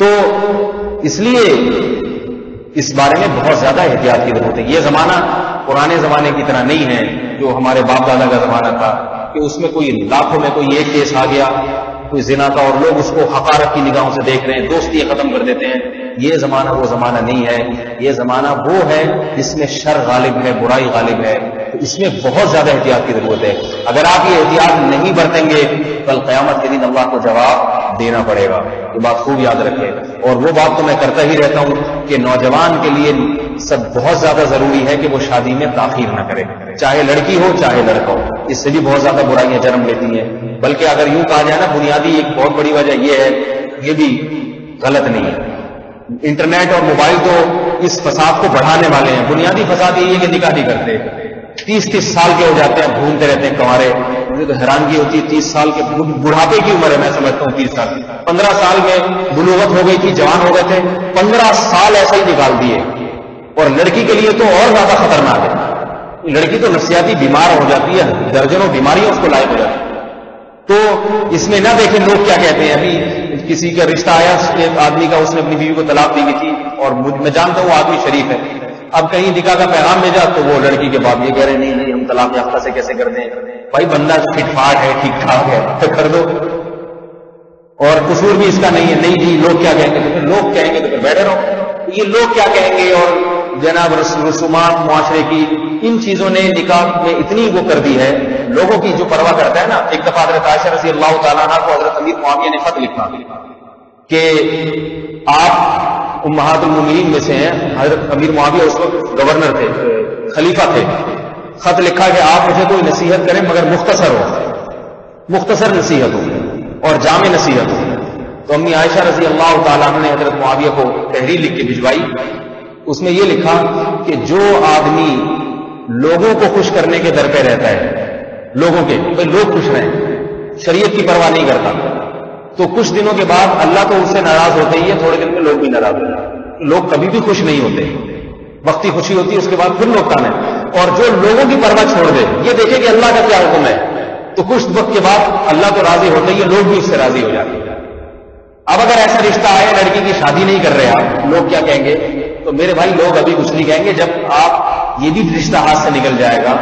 تو اس لیے اس بارے میں بہت زیادہ احتیاط کی ضرورت ہے. یہ زمانہ پرانے زمانے کی طرح نہیں ہے جو ہمارے باپ دادا کا زمانہ تھا کہ اس میں کوئی لاکھوں میں کوئی ایک کیس آ گیا کوئی زنا کا اور لوگ اس کو حقارت کی نگاہوں سے دیکھ رہے ہیں، دوستی ختم کر دیتے ہیں. یہ زمانہ وہ زمانہ نہیں ہے. یہ زمانہ وہ ہے جس میں شر غالب ہے، برائی غالب ہے. تو اس میں بہت زیادہ احتیاط کی ضرورت ہے. اگر آپ یہ احتیاط نہیں برتیں گے کل قیامت کے دن اللہ کو جواب دینا پڑے گا. یہ بات خوب یاد رکھیں. اور وہ بات تو میں کرتا ہی رہتا ہوں کہ نوجوان کے لیے سب بہت زیادہ ضروری ہے کہ وہ شادی میں تاخیر نہ کرے، چاہے لڑکی ہو چاہے لڑکا ہو. اس سے بھی بہت زیادہ برائیاں جنم لیتی ہیں. بلکہ اگر یوں کہا جائے نا، بنیادی ایک بہت بڑی وجہ یہ ہے، یہ بھی غلط نہیں ہے. انٹرنیٹ اور موبائل تو اس فساد کو بڑھانے والے ہیں. بنیادی فساد یہی ہے کہ نکاح نہیں کرتے، 30 سال کے ہو جاتے ہیں، گھومتے رہتے ہیں کنوارے. مجھے تو حیرانگی ہوتی ہے، 30 سال کے بڑھاپے کی عمر ہے میں سمجھتا ہوں 30 سال. 15 سال میں بلوغت ہو گئی تھی، جوان ہو گئے تھے، 15 سال ایسے ہی نکال دیے. اور لڑکی کے لیے تو اور زیادہ خطرناک ہے. لڑکی تو نفسیاتی بیمار ہو جاتی ہے، درجنوں بیماریاں اس کو لائق ہو جاتی ہیں. تو اس میں نہ دیکھیں لوگ کیا کہتے ہیں. ابھی کسی کا رشتہ آیا ایک آدمی کا، اس نے اپنی بیوی کو طلاق دی گئی تھی اور میں جانتا ہوں وہ آدمی شریف ہے. اب کہیں نکاح کا پیغام بھیجا تو وہ لڑکی کے باپ یہ کہہ رہے نہیں ہم طلاق یافتہ سے کیسے کر دیں. بھائی بندہ فٹ فاٹ ہے، ٹھیک ٹھاک ہے تو کر دو، اور قصور بھی اس کا نہیں ہے. نہیں جی لوگ کیا کہیں گے، تو پھر لوگ کہیں گے تو پھر بیٹھے رہو. یہ لوگ کیا کہیں گے اور جناب رسومات معاشرے کی، ان چیزوں نے نکاح میں اتنی وہ کر دی ہے. لوگوں کی جو پرواہ کرتا ہے نا. ایک دفعہ حضرت عائشہ رضی اللہ تعالیٰ عنہ کو حضرت امیر معاویہ نے خط لکھا کہ آپ امہات المومنین میں سے ہیں. حضرت امیر معاویہ اس وقت گورنر تھے، خلیفہ تھے. خط لکھا کہ آپ مجھے کوئی نصیحت کریں مگر مختصر ہو، مختصر نصیحت ہو اور جامع نصیحت ہو. تو امی عائشہ رضی اللہ تعالیٰ عنہ نے حضرت معاویہ کو تحریر لکھ کے بھجوائی. اس میں یہ لکھا کہ جو آدمی لوگوں کو خوش کرنے کے در پہ رہتا ہے، لوگوں کے بھائی لوگ خوش رہیں، شریعت کی پرواہ نہیں کرتا، تو کچھ دنوں کے بعد اللہ تو اس سے ناراض ہوتے ہی ہے، تھوڑے دن میں لوگ بھی ناراض ہوتے ہیں. لوگ کبھی بھی خوش نہیں ہوتے، وقتی خوشی ہوتی ہے اس کے بعد پھر لوگ تانے. اور جو لوگوں کی پرواہ چھوڑ دے، یہ دیکھے کہ اللہ کا کیا حکم ہے، تو کچھ وقت کے بعد اللہ تو راضی ہوتے ہی ہے، لوگ بھی اس سے راضی ہو جاتے ہیں. اب اگر ایسا رشتہ آئے لڑکی کی شادی نہیں کر رہے آپ، لوگ کیا کہیں گے؟ تو میرے بھائی لوگ ابھی کچھ نہیں کہیں گے. جب آپ یہ بھی رشتہ ہاتھ سے نکل جائے گا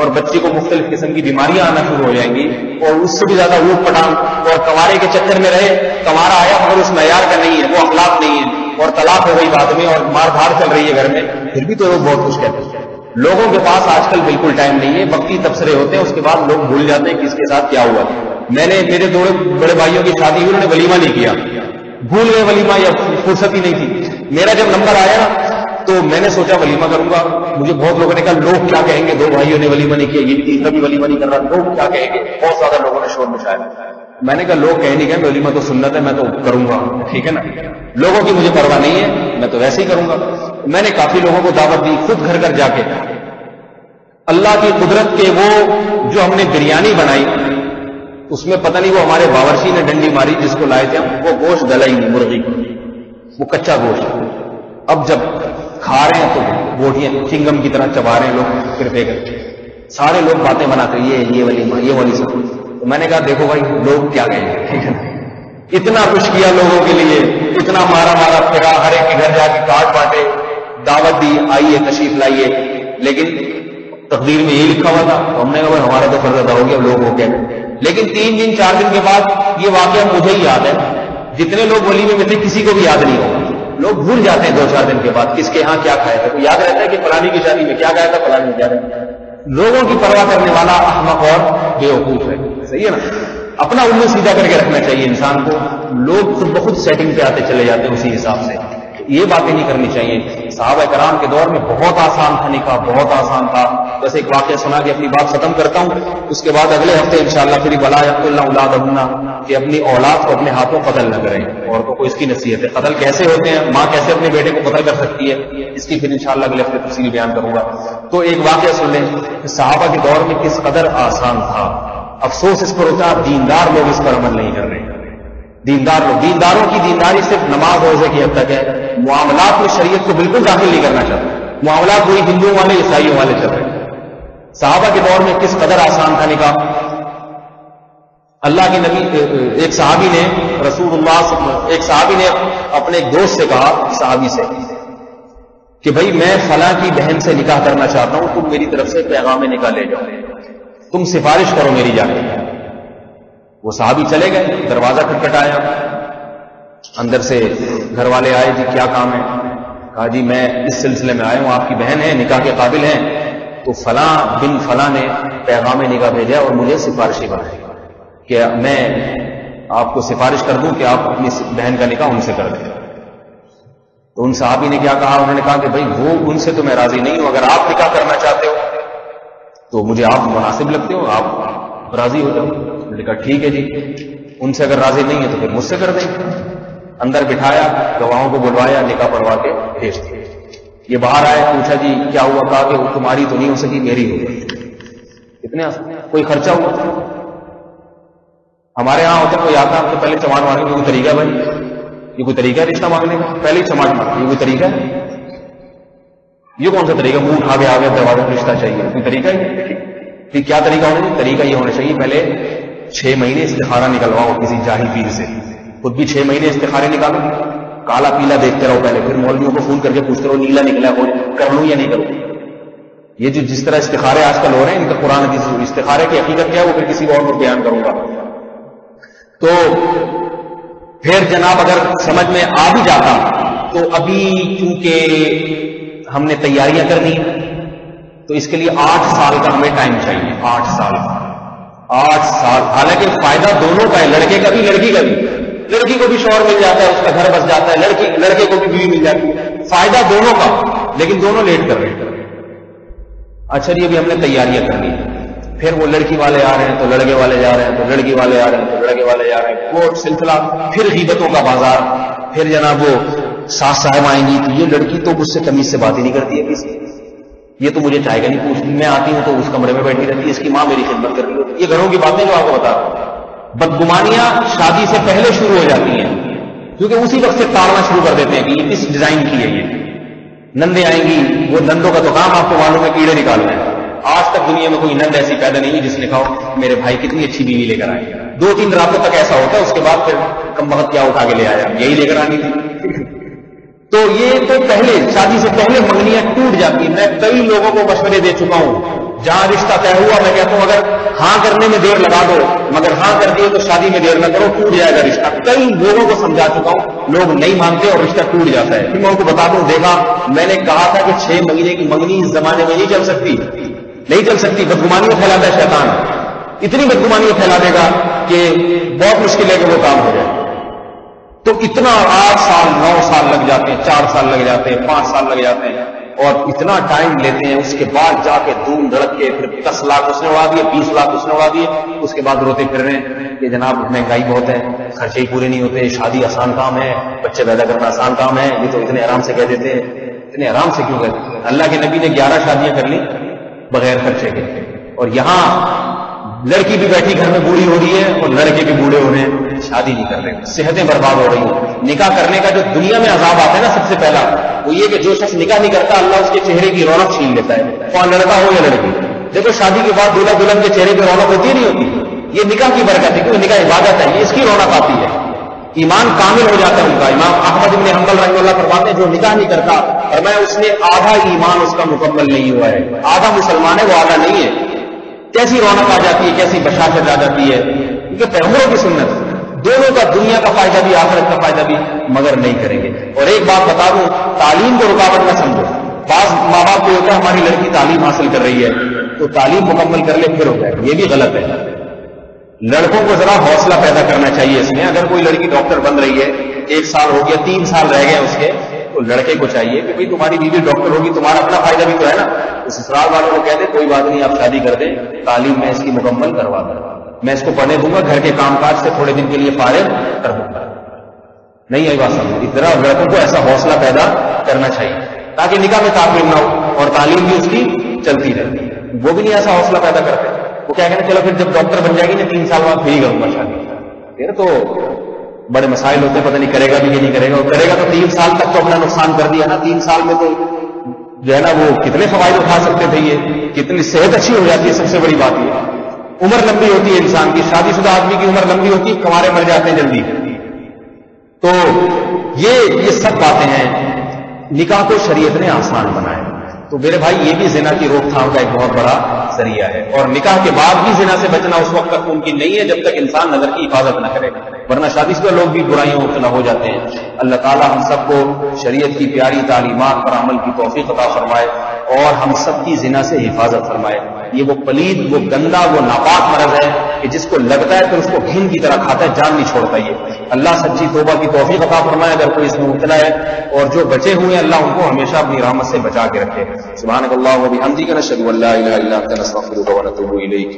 اور بچے کو مختلف قسم کی بیماریاں آنا شروع ہو جائیں گی اور اس سے بھی زیادہ اوٹ پٹان اور کنوارے کے چکر میں رہے، کنوارا آیا مگر اس معیار کا نہیں ہے، وہ اخلاق نہیں ہے اور طلاق ہو گئی بعد میں اور مار دھاڑ چل رہی ہے گھر میں، پھر بھی تو لوگ بہت خوش کہتے ہیں. لوگوں کے پاس آج کل بالکل ٹائم نہیں ہے، وقتی تبصرے ہوتے ہیں، اس کے بعد لوگ بھول جاتے ہیں کہ اس کے ساتھ کیا ہوا. میں نے میرے دو بڑے بھائیوں کی شادی ہوئی، انہوں نے ولیمہ نہیں کیا، بھول گئے ولیمہ یا فرصت ہی نہیں تھی. میرا جب نمبر آیا نا تو میں نے سوچا ولیمہ کروں گا. مجھے بہت لوگوں نے کہا لوگ کیا کہیں گے، 2 بھائیوں نے ولیمہ نہیں کیا، یہ بھی تیسرا بھی ولیمہ نہیں کر رہا، لوگ کیا کہیں گے. بہت زیادہ لوگوں نے شور مچایا. میں نے کہا لوگ کہیں نہیں کہ ولیمہ تو سنت ہے، میں تو کروں گا، ٹھیک ہے نا. لوگوں کی مجھے پرواہ نہیں ہے، میں تو ویسے ہی کروں گا. میں نے کافی لوگوں کو دعوت دی، خود گھر جا کے. اللہ کی قدرت کے وہ جو ہم نے بریانی بنائی اس میں پتہ نہیں وہ ہمارے باورچی نے ڈنڈی ماری جس کو لائے تھے ہم، وہ گوشت گلا ہی نہیں، مرغی وہ کچا گوشت. اب جب کھا رہے ہیں تو بوٹیاں چنگم کی طرح چبا رہے ہیں لوگ، پھر پھینک سارے لوگ باتیں بناتے یہ والی سب. تو میں نے کہا دیکھو بھائی لوگ کیا کہیں گے، ٹھیک ہے نا. اتنا کچھ کیا لوگوں کے لیے، اتنا مارا پھرا، ہر ایک کے گھر جا کے کارڈ بانٹے، دعوت دی، آئیے تشریف لائیے. لیکن تقدیر میں یہی لکھا ہوا تھا. ہم نے کہا ہمارا تو فرض ادا ہو گیا، لوگ ہو گئے. لیکن 3 دن 4 دن کے بعد یہ واقعہ مجھے ہی یاد ہے. جتنے لوگ ولیمے میں تھے کسی کو بھی یاد نہیں ہوگا. لوگ بھول جاتے ہیں 2-4 دن کے بعد کس کے ہاں کیا کھایا تھا. تو یاد رہتا ہے کہ فلانی کی شادی میں کیا کھایا تھا، فلانی میں کیا کھایا. لوگوں کی پرواہ کرنے والا احمق اور بیوقوف ہے. صحیح ہے نا. اپنا الو سیدھا کر کے رکھنا چاہیے انسان کو. لوگ خود بخود سیٹنگ پہ آتے چلے جاتے ہیں اسی حساب سے. یہ باتیں نہیں کرنی چاہیے. صحابہ کرام کے دور میں بہت آسان تھا نکاح، بہت آسان تھا. بس ایک واقعہ سنا کے اپنی بات ختم کرتا ہوں، اس کے بعد اگلے ہفتے انشاءاللہ پھر ولا یقتلن اولادہن، کہ اپنی اولاد کو اپنے ہاتھوں قتل نہ کریں. عورتوں کو اس کی نصیحت ہے. قتل کیسے ہوتے ہیں، ماں کیسے اپنے بیٹے کو قتل کر سکتی ہے، اس کی پھر انشاءاللہ اگلے ہفتے تفصیل بیان کروں گا. تو ایک واقعہ سن لیں کہ صحابہ کے دور میں کس قدر آسان تھا. افسوس اس پر ہوتا ہے دیندار لوگ اس پر عمل نہیں کر رہے. دینداروں کی دینداری صرف نماز روزے کی حد تک ہے. معاملات میں شریعت کو بالکل داخل نہیں کرنا چاہتے. معاملات وہی ہندوؤں والے عیسائیوں والے چل رہے ہیں. صحابہ کے دور میں کس قدر آسان تھا نکاح. اللہ کے نبی ایک صحابی نے اپنے ایک دوست سے کہا، صحابی سے، کہ بھائی میں فلاں کی بہن سے نکاح کرنا چاہتا ہوں، تم میری طرف سے پیغام نکاح لے جاؤ، تم سفارش کرو میری جا کے. وہ صحابی چلے گئے، دروازہ کھٹکھٹایا، اندر سے گھر والے آئے، جی کیا کام ہے؟ کہا جی میں اس سلسلے میں آیا ہوں، آپ کی بہن ہے، نکاح کے قابل ہیں، تو فلاں بن فلاں نے پیغام نکاح بھیجا اور مجھے سفارشی بنائی کہ میں آپ کو سفارش کر دوں کہ آپ اپنی بہن کا نکاح ان سے کر دیں. تو ان صحابی نے کیا کہا؟ انہوں نے کہا کہ بھائی وہ ان سے تو میں راضی نہیں ہوں، اگر آپ نکاح کرنا چاہتے ہو تو مجھے آپ مناسب لگتے ہو، آپ راضی ہو جاؤ. میں نے کہا ٹھیک ہے جی، ان سے اگر راضی نہیں ہے تو پھر مجھ سے کر دیں. اندر بٹھایا، گواہوں کو بلوایا، نکاح پڑھوا کے بھیج دیا. یہ باہر آئے، پوچھا جی کیا ہوا؟ کہا کہ تمہاری تو نہیں ہو سکی، میری ہو گئی. کتنے کوئی خرچہ ہوا؟ ہمارے ہاں ہوتا ہے کوئی آتا ہے تو پہلے چماٹ مانگنے کا کوئی طریقہ ہے؟ بھائی یہ کوئی طریقہ ہے رشتہ مانگنے کا؟ پہلے ہی چماٹ مانگنے یہ کوئی طریقہ ہے؟ یہ کون سا طریقہ؟ منہ اٹھا کے آ گیا دروازے میں رشتہ چاہیے، کوئی طریقہ ہے؟ پھر کیا طریقہ ہونا چاہیے؟ طریقہ یہ ہونا چاہیے پہلے 6 مہینے استخارہ نکلواؤ کسی جاہل پیر سے. خود بھی 6 مہینے استخارے نکالو، کالا پیلا دیکھتے رہو پہلے، پھر مولویوں کو فون کر کے پوچھتے رہو نیلا نکلا ہے کر لوں یا نہیں کروں. یہ جو جس طرح استخارے آج کل ہو رہے ہیں ان کا قرآن کی استخارے کی حقیقت کیا ہے وہ پھر کسی اور کو بیان کروں گا. تو پھر جناب اگر سمجھ میں آ بھی جاتا تو ابھی چونکہ ہم نے تیاریاں کرنی ہیں تو اس کے لیے 8 سال کا ہمیں ٹائم چاہیے. 8 سال. حالانکہ فائدہ دونوں کا ہے، لڑکے کا بھی لڑکی کا بھی. لڑکی کو بھی شوہر مل جاتا ہے، اس کا گھر بس جاتا ہے، لڑکے کو بھی بیوی مل جاتی ہے، فائدہ دونوں کا. لیکن دونوں لیٹ کر رہے ہیں. اچھا جی ابھی ہم نے تیاریاں کرنی ہے، پھر وہ لڑکی والے آ رہے ہیں تو لڑکے والے جا رہے ہیں، تو لڑکی والے آ رہے ہیں تو لڑکے والے جا رہے ہیں، کوٹ سلسلہ، پھر غیبتوں کا بازار. پھر جناب وہ ساس صاحب آئیں گی تو یہ لڑکی تو مجھ سے تمیز سے بات ہی نہیں کرتی ہے کسی، یہ تو مجھے چائے کا نہیں پوچھتی، میں آتی ہوں تو اس کمرے میں بیٹھی رہتی ہے، اس کی ماں میری خدمت کر رہی ہوتی ہے. یہ گھروں کی باتیں جو آپ کو بتا رہا ہوں. بدگمانیاں شادی سے پہلے شروع ہو جاتی ہیں کیونکہ اسی وقت سے تارنا شروع کر دیتے ہیں کہ یہ کس ڈیزائن کی ہے. یہ نندیں آئیں گی، وہ نندوں کا تو کام آپ کو معلوم ہے کیڑے نکالنا ہے. آج تک دنیا میں کوئی نند ایسی پیدا نہیں ہے جس نے کہا میرے بھائی کتنی اچھی بیوی لے کر آئے. 2-3 راتوں تک ایسا ہوتا ہے، اس کے بعد پھر کم وقت کیا اٹھا کے لے آیا، یہی لے کر آنی تھی. تو یہ تو پہلے شادی سے پہلے منگنیاں ٹوٹ جاتی. میں کئی لوگوں کو مشورے دے چکا ہوں، جہاں رشتہ طے ہوا میں کہتا ہوں اگر ہاں کرنے میں دیر لگا دو، مگر ہاں کر دیے تو شادی میں دیر نہ کرو، ٹوٹ جائے گا رشتہ. کئی لوگوں کو سمجھا چکا ہوں، لوگ نہیں مانتے اور رشتہ ٹوٹ جاتا ہے. پھر میں ان کو بتا دوں، دیکھا میں نے کہا تھا کہ 6 مہینے کی منگنی اس زمانے میں نہیں چل سکتی. بدگمانیاں پھیلاتا ہے شیطان، اتنی بدگمانیاں پھیلا دے گا کہ بہت مشکل ہے کہ وہ کام ہو جائے. تو اتنا 8 سال 9 سال لگ جاتے ہیں، 4 سال لگ جاتے ہیں، 5 سال لگ جاتے ہیں اور اتنا ٹائم لیتے ہیں. اس کے بعد جا کے دھوم دھڑک کے پھر 10 لاکھ اس نے اڑا دیے، 20 لاکھ اس نے اڑا دیے. اس کے بعد روتے پھر رہے ہیں کہ جناب مہنگائی بہت ہے، خرچے ہی پورے نہیں ہوتے، شادی آسان کام ہے، بچے پیدا کرنا آسان کام ہے، یہ تو اتنے آرام سے کہہ دیتے ہیں. اتنے آرام سے کیوں کہتے ہیں؟ اللہ کے نبی نے 11 شادیاں کر لی بغیر خرچے کے. اور یہاں لڑکی بھی بیٹھی گھر میں بوڑھی ہو رہی ہے اور لڑکے بھی بوڑھے ہو رہے ہیں، شادی نہیں کر رہے، صحتیں برباد ہو رہی ہیں. نکاح کرنے کا جو دنیا میں عذاب آتا ہے نا سب سے پہلا وہ یہ کہ جو شخص نکاح نہیں کرتا اللہ اس کے چہرے کی رونق چھین لیتا ہے، اور لڑکا ہو یا لڑکی. دیکھو شادی کے بعد دولہا دلہن کے چہرے پہ رونق ہوتی نہیں ہوتی، یہ نکاح کی برکت ہے کیونکہ نکاح عبادت ہے، یہ اس کی رونق آتی ہے. ایمان کامل ہو جاتا ہے ان کا. امام احمد بن حنبل رحمہ اللہ فرماتے ہیں جو نکاح نہیں کرتا اور میں اس نے آدھا ایمان اس کا مکمل نہیں ہوا ہے، آدھا مسلمان ہے وہ آدھا نہیں ہے. کیسی رونق آ جاتی ہے، کیسی بشاشت آ جاتی ہے، کیونکہ پیغمبروں کی سنت دونوں کا، دنیا کا فائدہ بھی آخرت کا فائدہ بھی، مگر نہیں کریں گے. اور ایک بات بتا دوں، تعلیم کو رکاوٹ نہ سمجھو. بعض ماں باپ کو ہوتا ہے ہماری لڑکی تعلیم حاصل کر رہی ہے تو تعلیم مکمل کر لے پھر ہو جائے، یہ بھی غلط ہے. لڑکوں کو ذرا حوصلہ پیدا کرنا چاہیے اس میں. اگر کوئی لڑکی ڈاکٹر بن رہی ہے، 1 سال ہو گیا، 3 سال رہ گئے اس کے، تو لڑکے کو چاہیے کہ بھئی تمہاری بیوی ڈاکٹر ہوگی، تمہارا اپنا فائدہ بھی تو ہے نا، تو سسرال والوں کو کہہ دے کوئی بات نہیں آپ شادی کر دیں، تعلیم میں اس کی مکمل کروا دوں، میں اس کو پڑھنے دوں گا، گھر کے کام کاج سے تھوڑے دن کے لیے فارغ کر دوں گا. نہیں آئی بات سمجھ؟ اس طرح لڑکوں کو ایسا حوصلہ پیدا کرنا چاہیے تاکہ نکاح میں تعلیم نہ ہو اور تعلیم بھی اس کی چلتی رہے. وہ بھی نہیں ایسا حوصلہ پیدا کرتے، وہ کیا کہنا چلو پھر جب ڈاکٹر بن جائے گی نا 3 سال بعد پھر ہی کروں گا شادی. پھر تو بڑے مسائل ہوتے ہیں، پتہ نہیں کرے گا بھی کہ نہیں کرے گا، اور کرے گا تو 3 سال تک تو اپنا نقصان کر دیا نا. 3 سال میں تو جو ہے نا وہ کتنے فوائد اٹھا سکتے تھے، یہ کتنی صحت اچھی ہو جاتی ہے. سب سے بڑی بات یہ عمر لمبی ہوتی ہے انسان کی، شادی شدہ آدمی کی عمر لمبی ہوتی ہے، کنوارے مر جاتے ہیں جلدی. تو یہ سب باتیں ہیں. نکاح کو شریعت نے آسان بنایا. تو میرے بھائی یہ بھی زنا کی روک تھام کا ایک بہت بڑا ذریعہ ہے، اور نکاح کے بعد بھی زنا سے بچنا اس وقت تک ممکن نہیں ہے جب تک انسان نظر کی حفاظت نہ کرے، ورنہ شادی شدہ لوگ بھی برائیوں مبتلا ہو جاتے ہیں. اللہ تعالی ہم سب کو شریعت کی پیاری تعلیمات پر عمل کی توفیق عطا فرمائے اور ہم سب کی زنا سے حفاظت فرمائے. یہ وہ پلید، وہ گندا، وہ ناپاک مرض ہے کہ جس کو لگتا ہے تو اس کو گھن کی طرح کھاتا ہے، جان نہیں چھوڑتا. یہ اللہ سچی توبہ کی توفیق عطا فرمائے اگر کوئی اس میں مبتلا ہے، اور جو بچے ہوئے ہیں اللہ ان کو ہمیشہ اپنی رحمت سے بچا کے رکھے. سبحانک اللہم و بحمدک، نشہد ان لا الہ الا انت، نستغفرک و نتوب الیک.